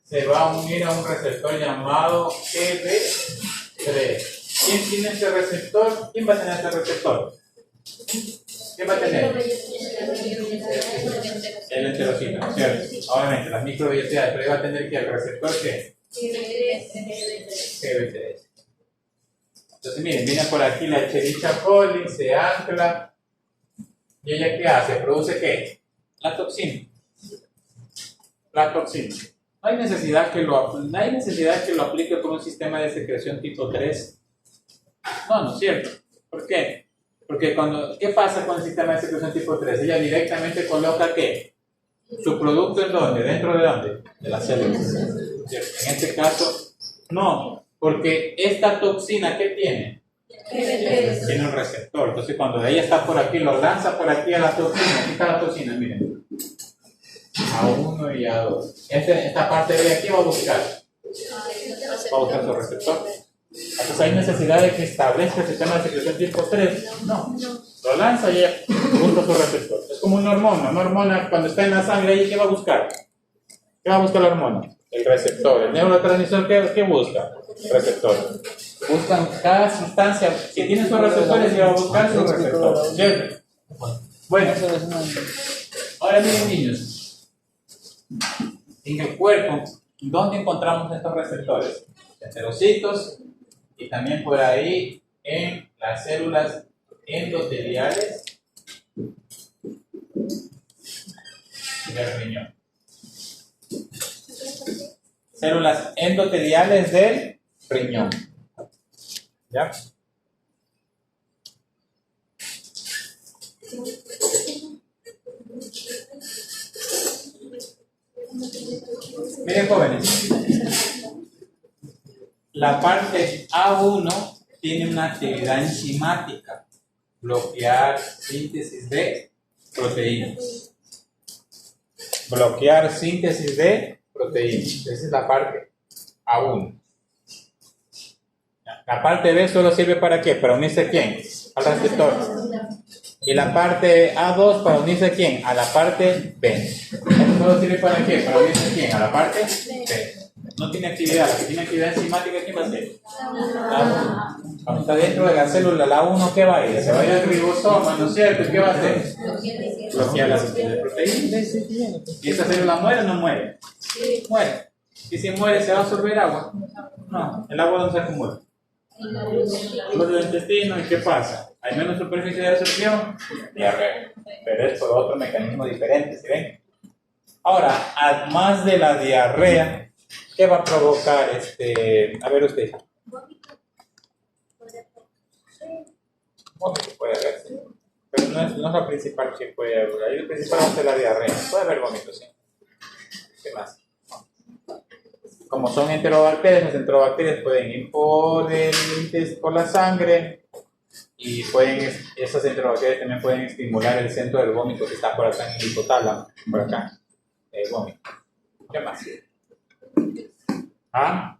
se va a unir a un receptor llamado GB3. ¿Quién tiene este receptor? ¿Quién va a tener este receptor? ¿Quién va a tener? El enterocito, ¿cierto? Obviamente, las microvellosidades, pero va a tener que el receptor ¿qué? GB3. Entonces, miren, viene por aquí la Escherichia coli, se ancla. ¿Y ella qué hace? ¿Produce qué? La toxina. La toxina. No hay necesidad que lo aplique con un sistema de secreción tipo 3. No es cierto. ¿Por qué? Porque ¿qué pasa con el sistema de secreción tipo 3? Ella directamente coloca ¿qué? Su producto ¿en dónde? ¿Dentro de dónde? De las células. ¿Cierto? En este caso, no. Porque esta toxina, ¿qué tiene? Tiene un receptor. Entonces, cuando ella está por aquí, lo lanza por aquí a la toxina. Aquí está la toxina, miren. A1 y A2. Esta parte de aquí va a buscar su receptor. Entonces hay necesidad de que establezca el sistema de secreción tipo 3. No, lo lanza y ya busca su receptor. Es como una hormona cuando está en la sangre, ¿ahí qué va a buscar? ¿Qué va a buscar la hormona? El receptor. El neurotransmisor, ¿qué busca? El receptor. Buscan cada sustancia, si tiene sus receptores, ya va a buscar su receptor. ¿Cierto? Bueno, ahora miren, niños, en el cuerpo, ¿dónde encontramos estos receptores? En enterocitos y también por ahí en las células endoteliales del riñón. Células endoteliales del riñón. ¿Ya? Miren, jóvenes, la parte A1 tiene una actividad enzimática, bloquear síntesis de proteínas. Bloquear síntesis de proteínas. Esa es la parte A1. La parte B solo sirve para ¿qué? Para unirse a ¿quién? Al receptor. Y la parte A2 para unirse a ¿quién? A la parte B. ¿Esto solo sirve para qué? Para unirse a ¿quién? A la parte B. No tiene actividad. La que tiene actividad enzimática, ¿quién va a ser? La 1. Cuando está dentro de la célula, la 1, ¿qué va a ir? Se va a ir al ribosoma, ¿no es cierto? ¿Qué va a hacer? Bloquear la síntesis de proteínas. ¿Y esa célula muere o no muere? Muere. ¿Y si muere, se va a absorber agua? No, el agua no se acumula. Los intestinos, ¿y qué pasa? ¿Hay menos superficie de absorción? Diarrea. Pero es por otro mecanismo diferente, ¿sí ven? Ahora, además de la diarrea, ¿qué va a provocar a ver usted? Vómito puede haber, sí. Pero no es la principal que puede haber. Ahí el principal va a ser la diarrea. Puede haber vómito, sí. ¿Qué más? Como son enterobacterias, las enterobacterias pueden ir por la sangre y esas enterobacterias también pueden estimular el centro del vómito que está por acá en el hipotálamo, por acá, el vómito. ¿Qué más? ¿Ah?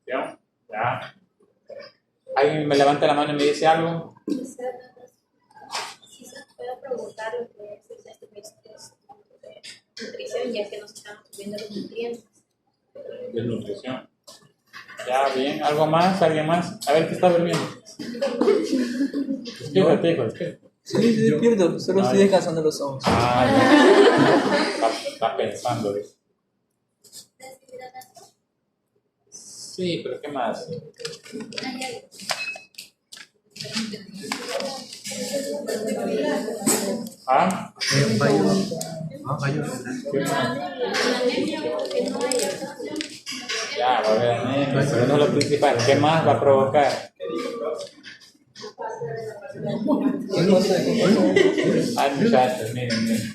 ¿Ya? ¿Alguien me levanta la mano y me dice algo? Si se puede provocar lo que es nutrición, ya que nos estamos subiendo los nutrientes. Desnutrición. Ya, bien. ¿Algo más? ¿Alguien más? A ver, ¿qué está durmiendo? Explícate, hijo, explícate. Sí, despierto, solo estoy descansando los ojos. Ya. Está pensando eso. Sí, pero ¿qué más? ¿Ah? Ya, va a haber anemia, pero no es lo principal. ¿Qué más va a provocar? Ay, muchachos, miren.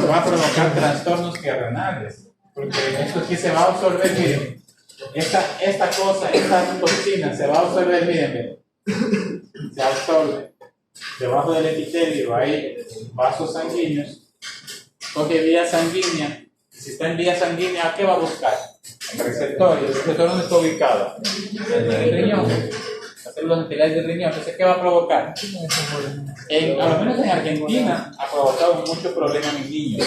Va a provocar trastornos renales. Porque esto aquí se va a absorber, miren. Esta toxina se va a absorber, miren. Se absorbe. Debajo del epitelio hay vasos sanguíneos. Coge vía sanguínea. Si está en vía sanguínea, ¿qué va a buscar? El receptor. ¿Y el receptor dónde está ubicado? En el riñón. Las células endoteliales del riñón. Entonces, ¿qué va a provocar? A lo menos en Argentina ha provocado mucho problema en niños.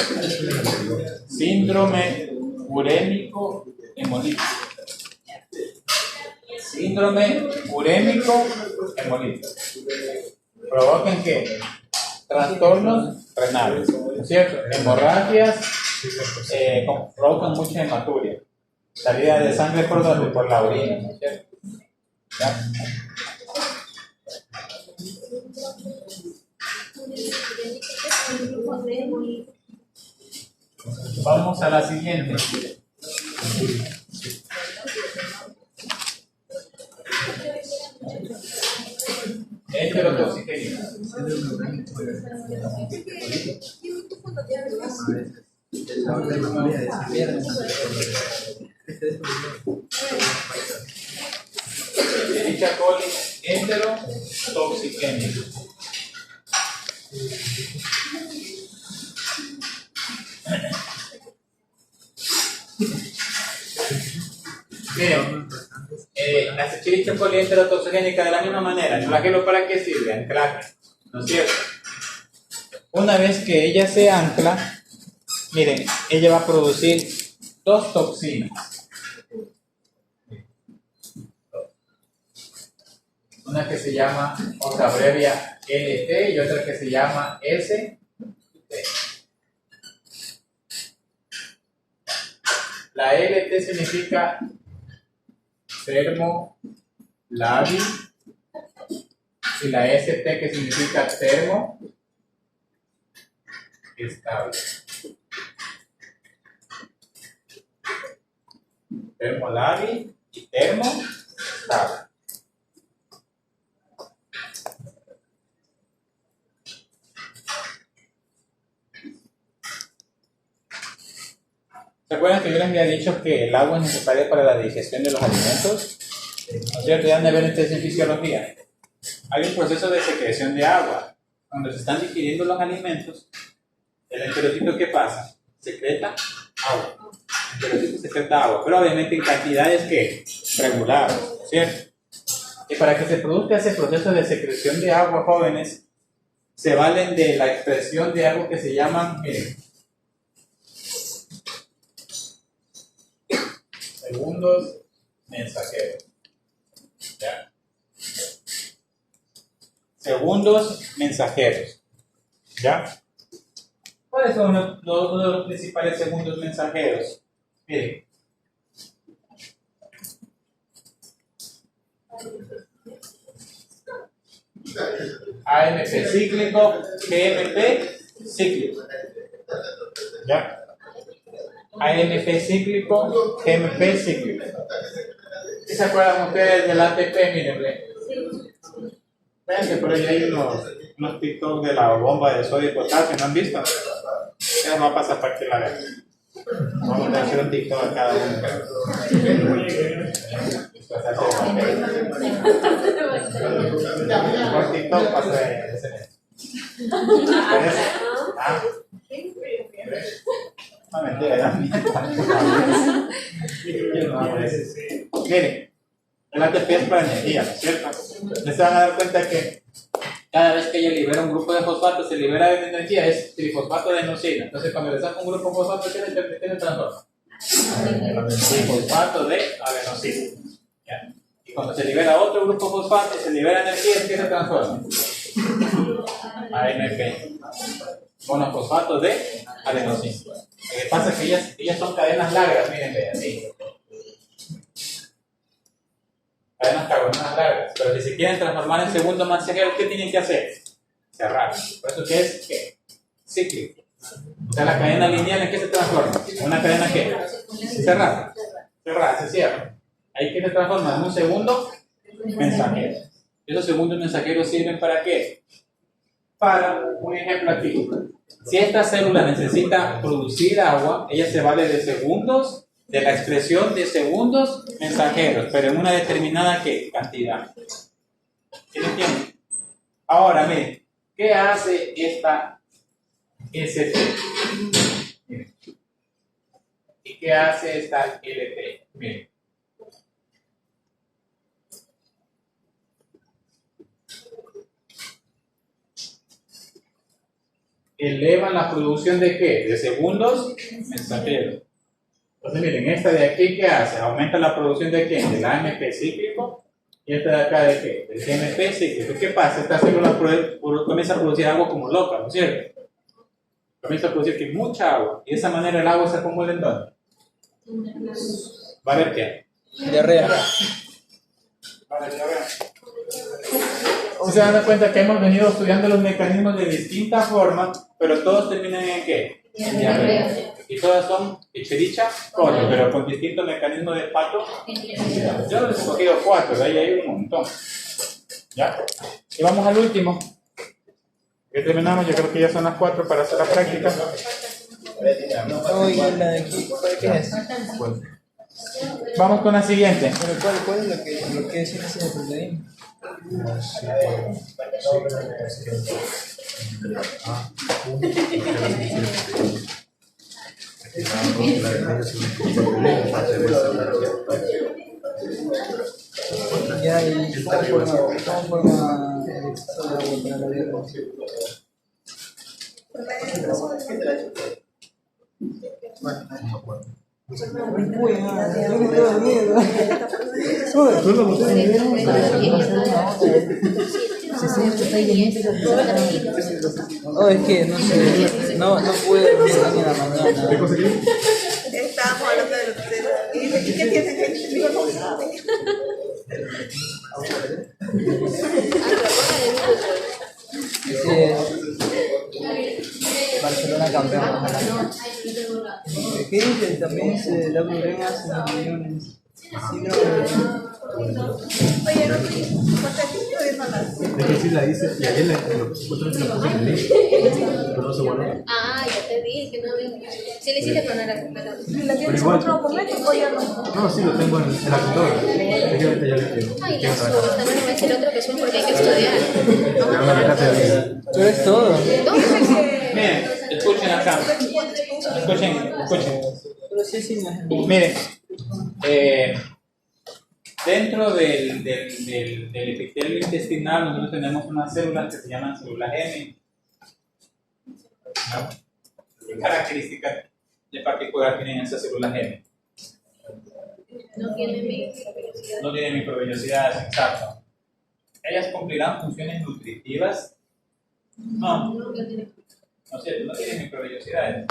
Síndrome urémico hemolítico. Síndrome urémico hemolítico. ¿Provocan qué? Trastornos renales, ¿no es cierto? Hemorragias, provocan mucha hematuria. Salida de sangre por donde? Por la orina, ¿no es cierto? ¿Ya? Vamos a la siguiente. Heterotoxiquemia. Dicha coli heterotoxiquemia. Miren, las chichilichas polienterotoxogénicas de la misma manera, el flagelo ¿para qué sirve? Anclaje, ¿no es cierto? Una vez que ella se ancla, miren, ella va a producir dos toxinas. Una que se llama, o se abrevia LT y otra que se llama ST. La LT significa termolabi y la ST que significa termo estable. Termolabi y termo estable. ¿Se acuerdan que yo les había dicho que el agua es necesaria para la digestión de los alimentos? ¿No es cierto? Ya han de ver ustedes en fisiología. Hay un proceso de secreción de agua. Cuando se están digiriendo los alimentos, el enterocito, ¿qué pasa? Secreta agua. El enterocito secreta agua, pero obviamente en cantidades que regulares, ¿cierto? Y para que se produzca ese proceso de secreción de agua, jóvenes, se valen de la expresión de algo que se llaman, miren, segundos mensajeros. ¿Ya? Segundos mensajeros. ¿Ya? ¿Cuáles son uno de los principales segundos mensajeros? Miren. AMP cíclico, GMP cíclico. ¿Ya? AMP cíclico, GMP cíclico. ¿Sí se acuerdan ustedes del ATP? Mírenle. Vean que por ahí hay unos TikTok de la bomba de sodio y potasio, ¿no han visto? Ya va a pasar para que la vean. Vamos a hacer un TikTok a cada uno. Por TikTok pasa ese. ¿Ah? No, mentira, miren, el ATP es para energía, ¿no es cierto? Ustedes se van a dar cuenta que cada vez que ella libera un grupo de fosfato, se libera de energía, es trifosfato de adenosina. Entonces, cuando le saca un grupo de fosfato, ¿qué se transforma? Trifosfato de adenosina. ¿Ya? Y cuando se libera otro grupo de fosfato, se libera energía, ¿qué se transforma? AMP. Monofosfato de adenosina. Lo que pasa es que ellas son cadenas largas, miren, vean, así. Cadenas carbonadas largas. Pero si se quieren transformar en segundo mensajero, ¿qué tienen que hacer? Cerrar. Por eso que es ¿qué? Cíclico. O sea, la cadena lineal, ¿en qué se transforma? ¿Una cadena qué? Cerrada. Cerrada, se cierra. Ahí que se transforma en un segundo mensajero. Esos segundos mensajeros sirven para qué? Para un ejemplo aquí. Si esta célula necesita producir agua, ella se vale de segundos, de la expresión de segundos mensajeros, pero en una determinada ¿qué? Cantidad. ¿Sí me entienden? Ahora, miren, ¿qué hace esta ST? Miren. ¿Y qué hace esta LT? Miren. Elevan la producción de ¿qué? De segundos mensajeros. Entonces miren, esta de aquí ¿qué hace? Aumenta la producción de ¿qué? Del AMP cíclico. Y esta de acá ¿de qué? Del GMP cíclico. ¿Qué pasa? Esta célula comienza a producir agua como loca, ¿no es cierto? Comienza a producir que mucha agua. Y de esa manera el agua se acumula ¿en dónde? ¿Va a haber qué? Diarrea. Va a haber diarrea. Se dan cuenta que hemos venido estudiando los mecanismos de distintas formas, pero todos terminan en ¿qué? En diarrea. Y todas son Escherichia coli, pero con distintos mecanismos de pato. Yo les he escogido 4, de ahí hay un montón. ¿Ya? Y vamos al último. Que terminamos, yo creo que ya son las 4 para hacer la práctica. No, y la de aquí, ¿qué es? Vamos con la siguiente. Pero ¿cuál es lo que es ese proteína? Ya, y cómo forma el exceso de agua para la guerra. Uy, no, yo me tengo miedo. Oh, es que no sé, no pude dormir ni en la mañana. Estábamos hablando de los celos. Y dice, ¿y qué tienes? Digo, no sabe. Dice Barcelona campeón. ¿Qué dice? También dice la Blurena hace millones. Sí, no. Oye, no, contestito de malas. Es que sí la dice, y ayer supuestamente la puse en el link, pero no se guardó. Ah, ya te dije que no vengo. Sí le hiciste, pero no era ¿La tienes en otro documento o ya no? No, sí, lo tengo en la computadora. Es que ahorita ya le escribo. Ay, la subes. También no va a ser otro que sube porque hay que estudiar. Ya me arreglaste de vida. Tú eres todo. Miren, escuchen acá. Escuchen. Pero sí, no es. Miren, dentro del epitelio intestinal nosotros tenemos unas células que se llaman células M. ¿No? ¿Qué características de particular tienen esas células M? No tiene microvellosidad. No tienen microvellosidades, exacto. ¿Ellas cumplirán funciones nutritivas? No, No tiene. no es cierto, no tienen microvellosidades.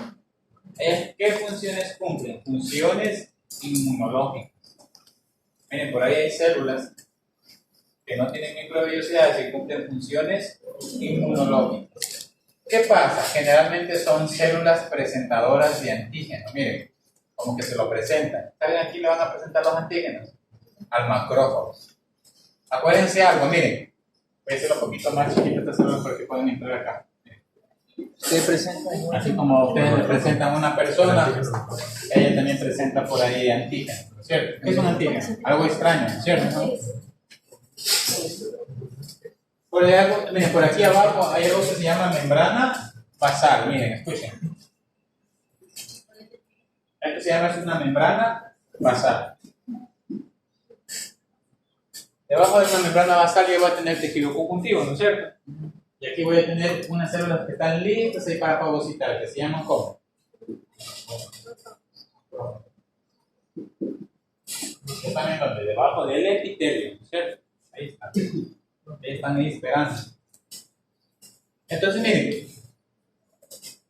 ¿Ellas qué funciones cumplen? Funciones inmunológicas. Miren, por ahí hay células que no tienen microvellosidades y cumplen funciones inmunológicas. ¿Qué pasa? Generalmente son células presentadoras de antígenos. Miren, como que se lo presentan. ¿Saben a quién le van a presentar los antígenos? Al macrófago. Acuérdense algo, miren. Voy a hacerlo un poquito más chiquito esta célula para que puedan entrar acá. ¿Qué presenta? Así como ustedes le presentan a una persona, ella también presenta por ahí antígenos, ¿cierto? ¿Qué es un antígeno? Algo extraño, ¿cierto? ¿No? Por ahí miren, por aquí abajo hay algo que se llama membrana basal. Miren, escuchen. Esto se llama una membrana basal. Debajo de una membrana basal yo voy a tener tejido conjuntivo, ¿no es cierto? Y aquí voy a tener unas células que están listas ahí para fagocitar, que se llaman ¿cómo? Están en donde, debajo del epitelio, ¿no es cierto? Ahí están. Ahí están ahí esperando. Entonces, miren,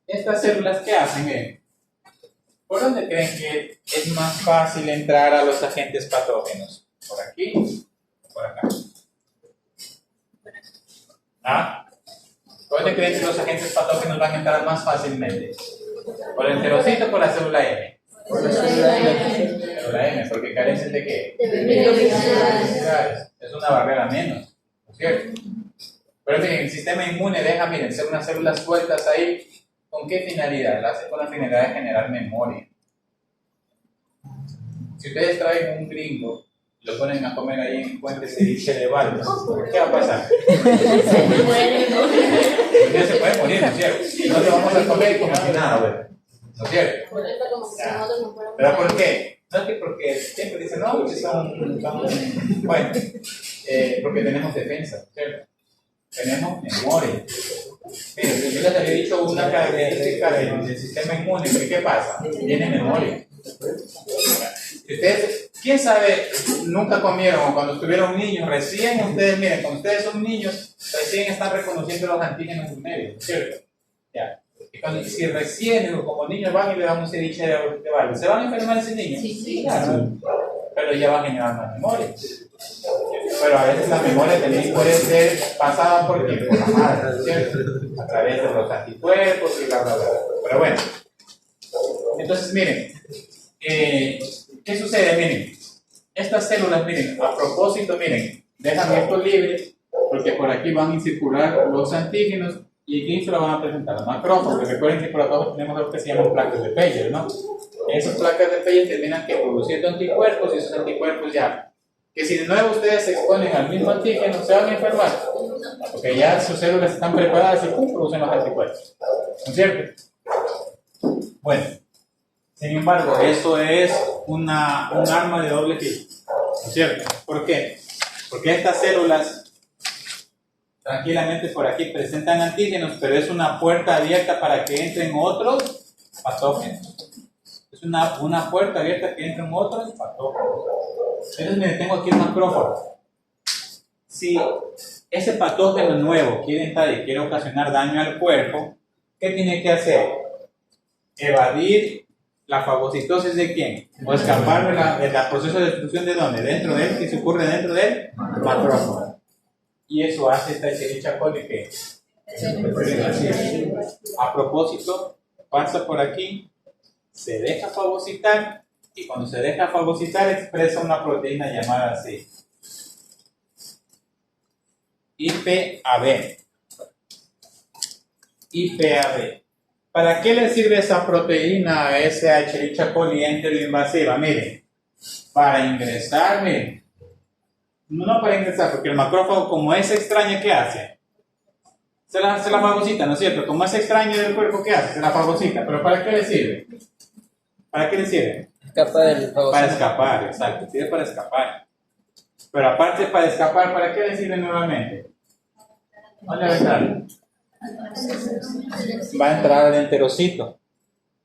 estas células que hacen, miren, ¿por dónde creen que es más fácil entrar a los agentes patógenos? ¿Por aquí? ¿Por acá? ¿Ah? ¿Por dónde creen que los agentes patógenos van a entrar más fácilmente? ¿Por el enterocito o por la célula M? Por la célula M. Célula M, porque carecen de qué? De microvellosidades. Es una barrera menos, ¿no es cierto? Pero miren, el sistema inmune deja, miren, ser unas células sueltas ahí. ¿Con qué finalidad? Lo hace con la finalidad de generar memoria. Si ustedes traen un gringo y lo ponen a comer ahí en Puente Ceviche de Valdes, ¿qué va a pasar? Ya se puede morir, ¿no es cierto? Y no le vamos a comer como si nada, güey. ¿No es cierto? ¿Pero por qué? No es que porque siempre dicen, no, porque son bueno, porque tenemos defensa, ¿cierto? Tenemos memoria. Miren, yo les había dicho una característica del sistema inmune, ¿qué pasa? Tiene memoria. Ustedes, ¿quién sabe? Nunca comieron o cuando estuvieron niños, recién ustedes, miren, cuando ustedes son niños, recién están reconociendo los antígenos medios, ¿cierto? Ya. Y cuando, si recién o como niños van y le dan un ceviche de barrio, ¿se van a enfermar ese niño? Sí. Claro. Pero ya van a generar más memoria. Pero a veces la memoria también puede ser pasada por la madre, ¿cierto? A través de los anticuerpos y bla, bla, bla. Pero bueno. Entonces, miren. ¿Qué sucede? Miren. Estas células, miren, a propósito, miren, dejan esto libre porque por aquí van a circular los antígenos y aquí se lo van a presentar los macrófagos. Recuerden que por abajo tenemos algo que se llaman placas de Peyer, ¿no? Esas placas de Peyer terminan que produciendo anticuerpos y esos anticuerpos ya, que si de nuevo ustedes se exponen al mismo antígeno, se van a enfermar, porque ya sus células están preparadas y producen los anticuerpos, ¿no es cierto? Bueno, sin embargo, eso es un arma de doble filo, ¿no es cierto? ¿Por qué? Porque estas células tranquilamente por aquí presentan antígenos, pero es una puerta abierta para que entren otros patógenos. Es una puerta abierta que entren otros patógenos. Entonces, me tengo aquí un macrófago. Si ese patógeno nuevo quiere entrar y quiere ocasionar daño al cuerpo, ¿qué tiene que hacer? Evadir la fagocitosis de quién, o escapar del proceso de destrucción de dónde, dentro de él, que se ocurre dentro del macrófago. Y eso hace esta Escherichia coli que a propósito pasa por aquí, se deja fagocitar, y cuando se deja fagocitar expresa una proteína llamada así, IPAB. IPAB. ¿Para qué le sirve esa proteína a esa Escherichia coli enteroinvasiva? Miren, para ingresar, miren, no para ingresar, porque el macrófago, como es extraño, ¿qué hace? Se la fagocita, ¿no es cierto? Como es extraño del cuerpo, ¿qué hace? Se la fagocita. ¿Pero para qué le sirve? ¿Para qué le sirve? Escapa del fagocito. Para escapar, exacto, sirve para escapar. Pero aparte para escapar, ¿para qué le sirve nuevamente? ¿Dónde va a entrar? Va a entrar al enterocito.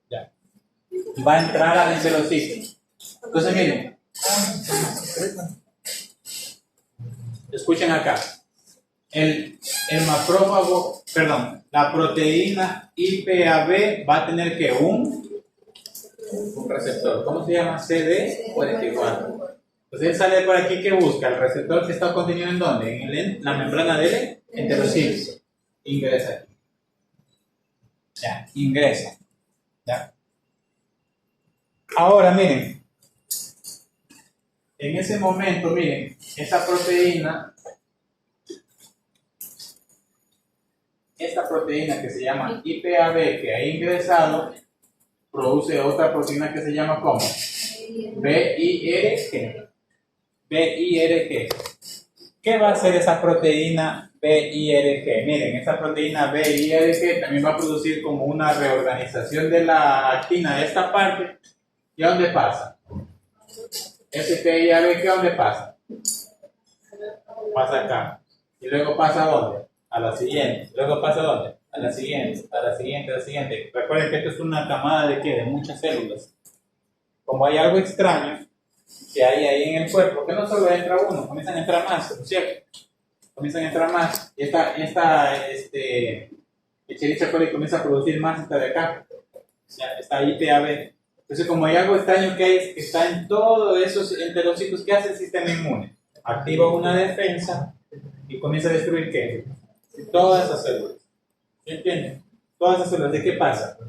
Ya. Va a entrar al enterocito. Entonces, miren. Escuchen acá. El macrófago, perdón, la proteína IPAB va a tener que un receptor. ¿Cómo se llama? CD44. Entonces sale por aquí que busca el receptor que está contenido en dónde? En la membrana del enterocito. Ingresa aquí. Ya, ingresa. Ya. Ahora miren. En ese momento, miren, esta proteína que se llama IPAB, que ha ingresado, produce otra proteína que se llama ¿cómo? BIRG. BIRG. ¿Qué va a hacer esa proteína BIRG? Miren, esa proteína BIRG también va a producir como una reorganización de la actina de esta parte. ¿Y a dónde pasa? Ese BIRG, ¿a dónde pasa? Pasa acá. ¿Y luego pasa a dónde? A la siguiente. ¿Luego pasa a dónde? A la siguiente, a la siguiente, a la siguiente. Recuerden que esto es una camada de ¿qué? De muchas células. Como hay algo extraño que hay ahí en el cuerpo, que no solo entra uno, comienzan a entrar más, ¿no es cierto? Comienzan a entrar más. Y esta Escherichia coli comienza a producir más esta de acá. Ya, esta IPAB. Entonces, como hay algo extraño que está en todos esos enterocitos, ¿qué hace el sistema inmune? Activa una defensa y comienza a destruir ¿qué? Todas esas células. ¿Entienden? Todas esas células. ¿De qué pasa?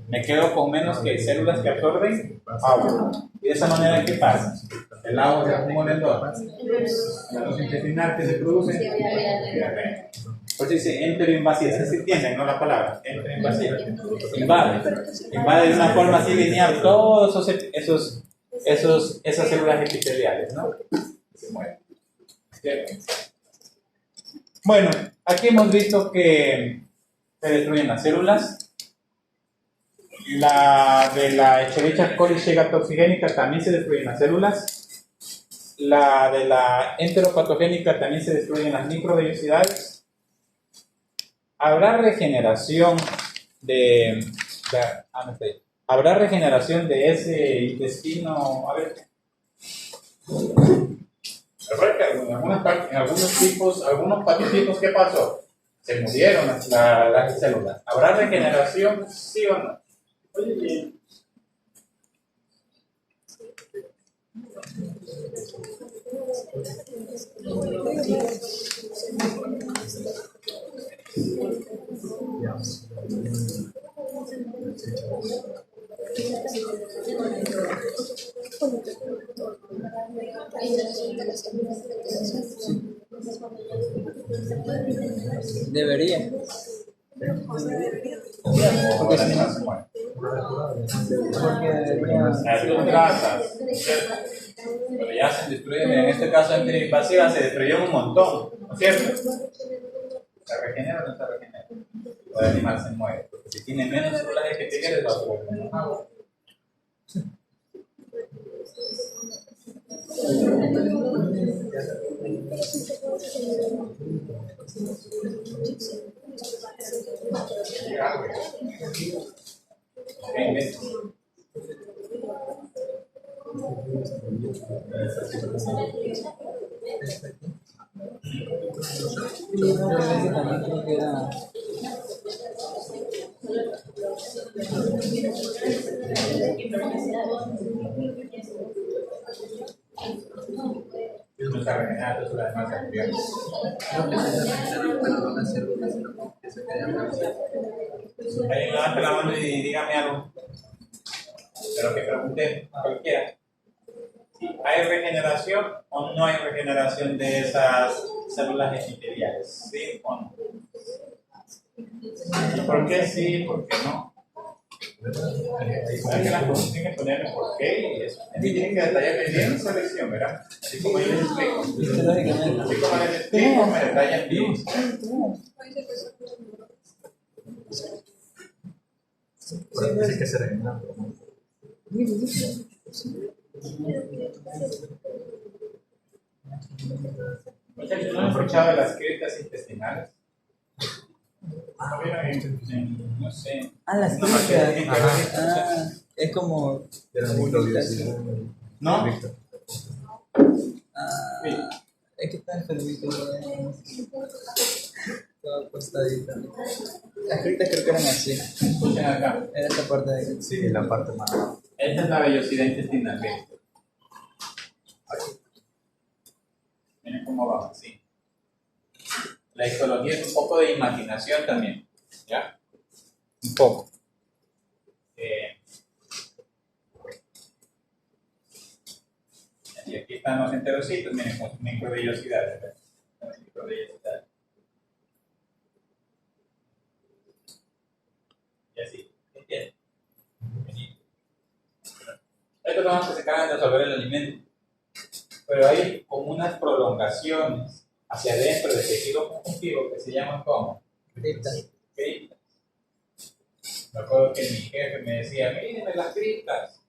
Me quedo con menos que células que absorben agua. Y de esa manera, ¿qué pasa? El agua se acumula en ¿dónde? En la luz intestinal que se produce. Diarrea. Por eso dice enteroinvasiva. ¿Se entienden, no la palabra? Enteroinvasiva. Invade de una forma así lineal todos esas células epiteliales, ¿no? Se mueven. Bueno, aquí hemos visto que se destruyen las células. La de la Escherichia coli toxigénica también se destruyen las células. La de la enteropatogénica también se destruyen las microvellosidades. Habrá regeneración habrá regeneración de ese intestino. A ver. Recuerda que en algunos tipos, algunos patotipos, ¿qué pasó? Se murieron las células. ¿Habrá regeneración? ¿Sí o no? Oye, bien. Debería. Porque si no se muere. Porque debería. Tú tratas. Pero ya se destruyen, en este caso antiinvasiva se destruyó un montón, ¿no es cierto? ¿Se regenera o no se regenera? O el animal se muere, porque si tiene menos células epiteliales va a subir menos agua. Ok, bien. También creo que era. No está regenerada, entonces las demás se murieron. Creo que se regeneraron, pero no las células que se quedan vacías. Ahí levante la mano y dígame algo de lo que pregunté, cualquiera. ¿Hay regeneración o no hay regeneración de esas células epiteliales? ¿Sí o no? ¿Y por qué sí y por qué no? Hay que las cosas tienen que ponerle por qué y eso. Y tienen que detallarle bien esa lección, ¿verdad? Así como yo les explico. Lógicamente. Así como les explico, me detallan bien. Por eso dice que se regeneran. Muchachos, ¿no han escuchado de las criptas intestinales? ¿No vieron no sé. Ah, las Una materia que tiene que ver Ah, es como. De la microbiosidad. ¿No? Ah, es que está enfermito. Toda acostadita. Las fritas creo que eran así. Escuchen acá. Era esta parte de aquí. Sí, la parte más. Esta es la vellosidad intestinal. ¿Ven? Miren cómo va, así. La histología es un poco de imaginación también. ¿Ya? Un poco. Y aquí están los enterocitos, miren, con sus microvellosidades. ¿Ven? Las microvellosidades. Y así. ¿Entienden? Estos son los que se encargan de absorber el alimento. Pero hay como unas prolongaciones hacia adentro del tejido conjuntivo que se llaman como Criptas. criptas. Me acuerdo que mi jefe me decía, míreme las criptas,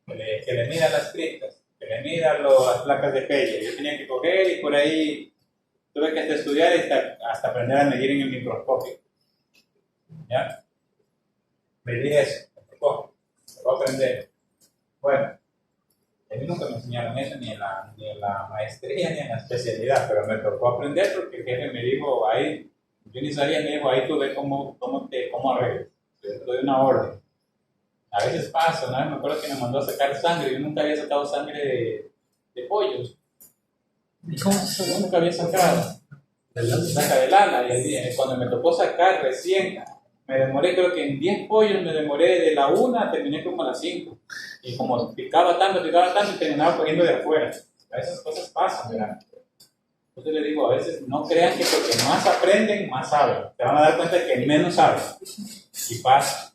que le mida las criptas, que le mida las placas de Pelle. Yo tenía que coger y por ahí tuve que hasta estudiar y hasta aprender a medir en el microscopio. ¿Ya? Medir eso, me tocó aprender. Bueno, a mí nunca me enseñaron eso, ni en la maestría, ni en la especialidad, pero me tocó aprender porque el jefe me dijo, ahí, yo ni sabía, me dijo, ahí tú ves cómo arreglas. Yo te doy una orden. A veces pasa, una vez me acuerdo que me mandó a sacar sangre, yo nunca había sacado sangre de pollos. ¿Cómo se Yo nunca había sacado. Saca del ala, y cuando me tocó sacar recién, me demoré, creo que en 10 pollos me demoré de la 1, terminé como a las 5. Y como picaba tanto, y terminaba cogiendo de afuera. A esas cosas pasan, ¿verdad? Entonces le digo, a veces no crean que porque más aprenden, más saben. Te van a dar cuenta que menos saben. Y pasa.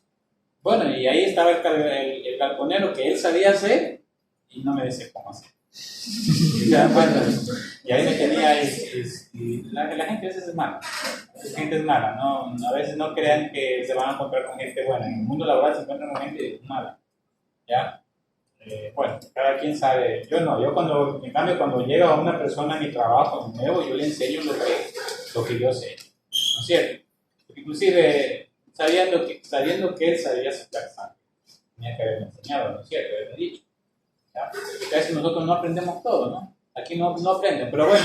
Bueno, y ahí estaba el calconero que él sabía hacer y no me decía cómo hacer. Y, y ahí me tenía, y la gente a veces es mala. La gente es mala, ¿no? A veces no crean que se van a encontrar con gente buena. En el mundo laboral se encuentran con gente mala. ¿Ya? Bueno, cada quien sabe. Yo no, en cambio, cuando llega una persona a mi trabajo nuevo, yo le enseño lo que yo sé. ¿No es cierto? Inclusive, sabiendo que él sabía sacar sangre. Tenía que haberme enseñado, ¿no es cierto? Haberme dicho. ¿Ya? Porque a veces nosotros no aprendemos todo, ¿no? Aquí no aprenden, pero bueno.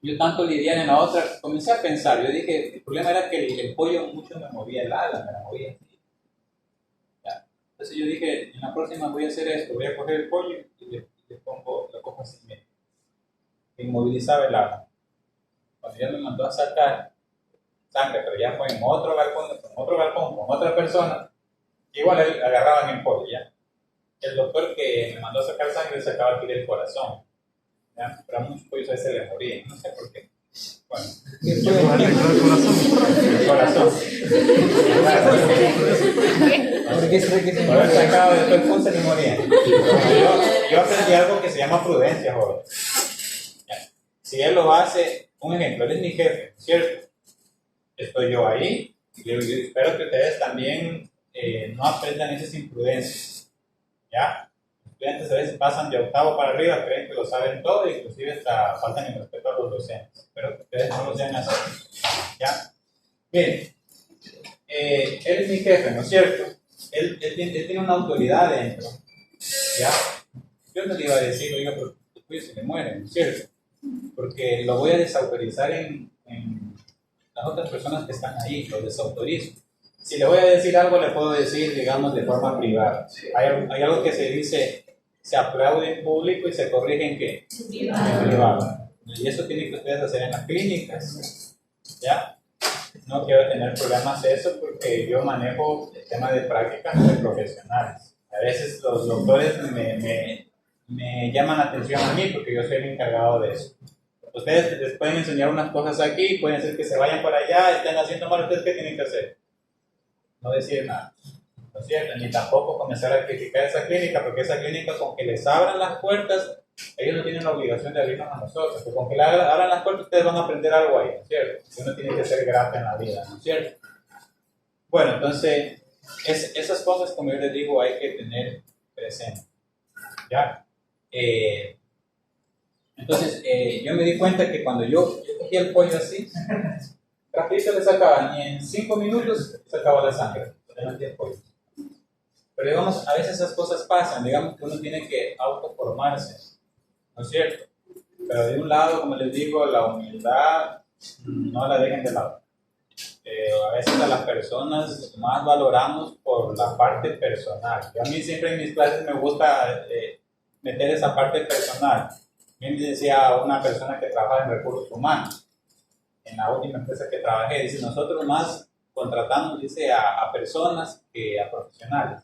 Yo tanto lidiar en la otra, comencé a pensar, yo dije, el problema era que el pollo mucho me movía el ala, me la movía así. ¿Ya? Entonces yo dije, en la próxima voy a hacer esto, voy a coger el pollo y le lo cojo así, me inmovilizaba el ala. Cuando ya me mandó a sacar sangre, pero ya fue en otro galpón, con otra persona, igual él agarraba en el pollo, ¿ya? El doctor que me mandó a sacar sangre sacaba aquí del corazón. ¿Ya? Pero a muchos pollos a veces le morían, no sé por qué. Bueno, ¿Qué Yo me voy a fue? arreglar el corazón. el corazón. Porque sé que se Por haber sacado de todo el punto se me moría. Yo aprendí algo que se llama prudencia, joven. Ya. Si él lo hace, un ejemplo, él es mi jefe, ¿cierto? Estoy yo ahí, y yo espero que ustedes también no aprendan esas imprudencias. ¿Ya? Los estudiantes a veces pasan de octavo para arriba, creen que lo saben todo, e inclusive hasta faltan el respeto a los docentes. Espero que ustedes no lo sean así. ¿Ya? Bien, él es mi jefe, ¿no es cierto? Él tiene una autoridad dentro. ¿Ya? Yo no le iba a decir, oiga, pero después se le muere, ¿no es cierto? Porque lo voy a desautorizar en las otras personas que están ahí, lo desautorizo. Si le voy a decir algo, le puedo decir, digamos, de forma privada. Hay algo que se dice, se aplaude en público y se corrige en ¿qué? En privado. Y eso tienen que ustedes hacer en las clínicas. ¿Ya? No quiero tener problemas de eso porque yo manejo el tema de prácticas de profesionales. A veces los doctores me llaman la atención a mí porque yo soy el encargado de eso. Ustedes les pueden enseñar unas cosas aquí, pueden ser que se vayan para allá, estén haciendo mal. ¿Ustedes qué tienen que hacer? No decir nada, ¿no es cierto? Ni tampoco comenzar a criticar esa clínica, porque esa clínica, con que les abran las puertas, ellos no tienen la obligación de abrirnos a nosotros, porque con que le abran las puertas ustedes van a aprender algo ahí, ¿no es cierto? Uno tiene que ser grato en la vida, ¿no es cierto? Bueno, entonces, esas cosas, como yo les digo, hay que tener presente, ¿ya? Entonces, yo me di cuenta que cuando yo cogía el pollo así, rapidito le sacaba, ni en 5 minutos sacaba la sangre, el pollo. Pero digamos, a veces esas cosas pasan, digamos que uno tiene que autoformarse, ¿no es cierto? Pero de un lado, como les digo, la humildad no la dejen de lado. A veces a las personas más valoramos por la parte personal. Yo a mí siempre en mis clases me gusta meter esa parte personal. Me decía una persona que trabaja en recursos humanos, en la última empresa que trabajé, dice, nosotros más contratamos, dice, a personas que a profesionales,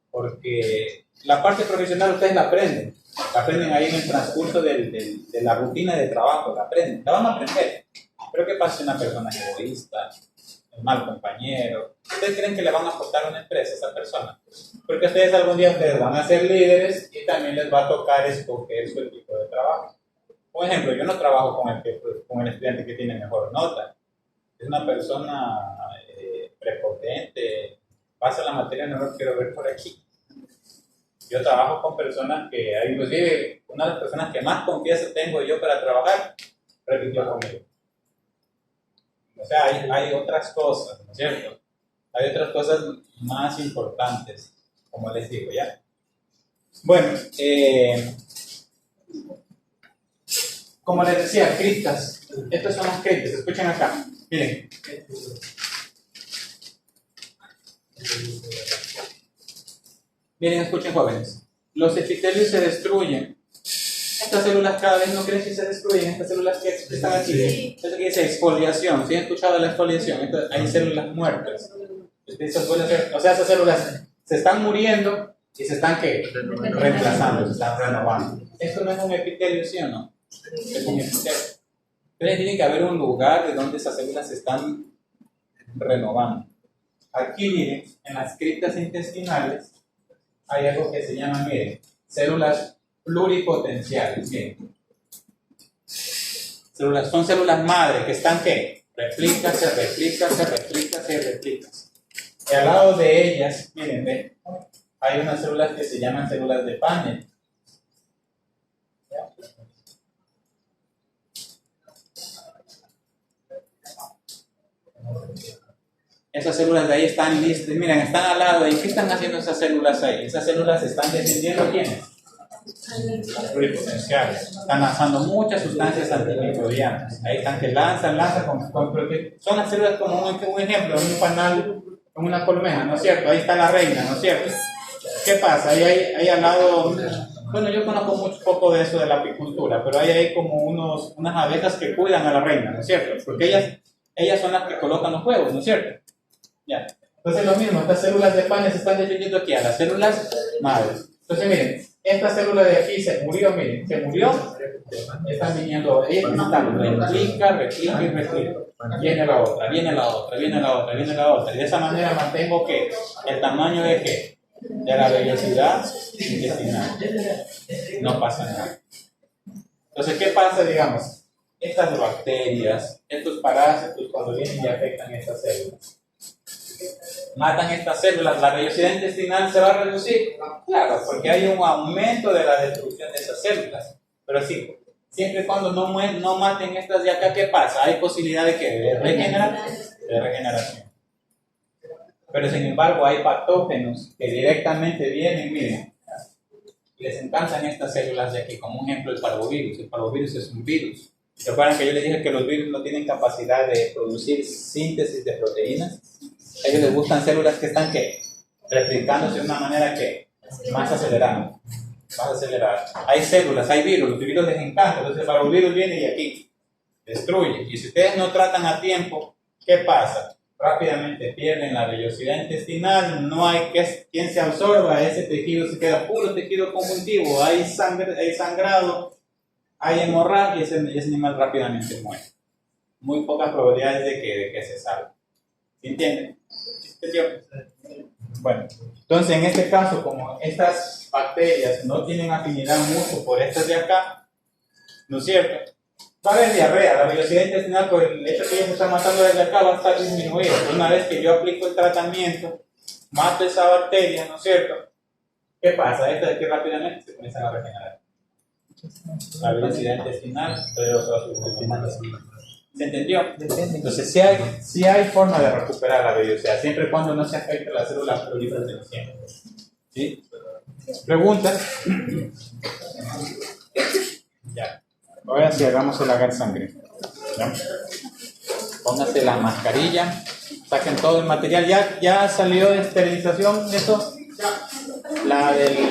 porque la parte profesional ustedes la aprenden ahí en el transcurso de la rutina de trabajo, la van a aprender. Pero ¿qué pasa si una persona es egoísta, un mal compañero? ¿Ustedes creen que le van a aportar a una empresa a esa persona? Porque ustedes algún día van a ser líderes y también les va a tocar escoger su equipo de trabajo. Por ejemplo, yo no trabajo con el estudiante que tiene mejor nota. Es una persona prepotente, pasa la materia, no lo quiero ver por aquí. Yo trabajo con personas que, inclusive, una de las personas que más confianza tengo yo para trabajar, repitió conmigo. O sea, hay otras cosas, ¿no es cierto? Hay otras cosas más importantes, como les digo, ¿ya? Bueno, como les decía, criptas. Estas son las criptas, escuchen acá. Miren. Miren, escuchen, jóvenes. Los epitelios se destruyen. Estas células cada vez no creen que se destruyen. Estas células que están aquí. Eso que dice exfoliación. ¿Sí han escuchado la exfoliación? Hay células muertas. O sea, esas células se están muriendo y se están ¿qué? Reemplazando, se están renovando. Esto no es un epitelio, ¿sí o no? Es un epitelio. Entonces tiene que haber un lugar de donde esas células se están renovando. Aquí, miren, en las criptas intestinales hay algo que se llama, miren, células pluripotenciales. Miren. Son células madre que están ¿qué? Replican. Y al lado de ellas, miren, ¿ven? Hay unas células que se llaman células de panel. Esas células de ahí están listas, miren, están al lado. ¿Y qué están haciendo esas células ahí? Esas células están defendiendo ¿a quiénes? Las pluripotenciales. Están lanzando muchas sustancias antimicrobianas. Ahí están que lanzan porque son las células como un ejemplo, en un panal, en una colmena, ¿no es cierto? Ahí está la reina, ¿no es cierto? ¿Qué pasa? Ahí al lado, bueno, yo conozco poco de eso de la apicultura, pero hay como unas abejas que cuidan a la reina, ¿no es cierto? Porque ellas son las que colocan los huevos, ¿no es cierto? Ya. Entonces lo mismo, estas células de panel se están defendiendo aquí a las células madres. Entonces miren, esta célula de aquí se murió, miren, se murió, están viniendo, replica, replica y replica. Viene la otra, viene la otra, viene la otra, viene la otra. Y de esa manera mantengo que el tamaño de qué? De la vellosidad intestinal. No pasa nada. Entonces, ¿qué pasa, digamos? Estas bacterias, estos parásitos, cuando vienen y afectan estas células, matan estas células, la vellosidad intestinal se va a reducir. Claro, porque hay un aumento de la destrucción de esas células. Pero sí, siempre y cuando no maten estas de acá, ¿qué pasa? Hay posibilidad de que de regeneración. Pero sin embargo, hay patógenos que directamente vienen, miren, les encantan estas células de aquí, como un ejemplo el parvovirus. El parvovirus es un virus. ¿Se acuerdan que yo les dije que los virus no tienen capacidad de producir síntesis de proteínas? A ellos les gustan células que están ¿qué? Replicándose de una manera que más acelerada. Hay células, hay virus, los virus les encanta. Entonces el parvovirus viene y aquí destruye. Y si ustedes no tratan a tiempo, ¿qué pasa? Rápidamente pierden la vellosidad intestinal, no hay quien se absorba, ese tejido se queda puro tejido conjuntivo, hay sangre, hay sangrado, hay hemorragia y ese animal rápidamente muere. Muy pocas probabilidades de que se salve. ¿Sí entienden? Bueno, entonces en este caso, como estas bacterias no tienen afinidad mucho por estas de acá, ¿no es cierto? Va a haber diarrea, la vellosidad intestinal por el hecho que ellos se están matando desde acá va a estar disminuida. Una vez que yo aplico el tratamiento, mato esa bacteria, ¿no es cierto? ¿Qué pasa? Estas de aquí rápidamente se comienzan a regenerar. La vellosidad intestinal, pero ¿se entendió? Entonces sí hay forma de recuperar la vellosidad, siempre y cuando no se afecte las células prolíferas del siempre. ¿Sí? ¿Preguntas? Ya. Ahora sí, hagamos el agar sangre. ¿Ya? Póngase la mascarilla, saquen todo el material. ¿Ya salió de esterilización eso? La del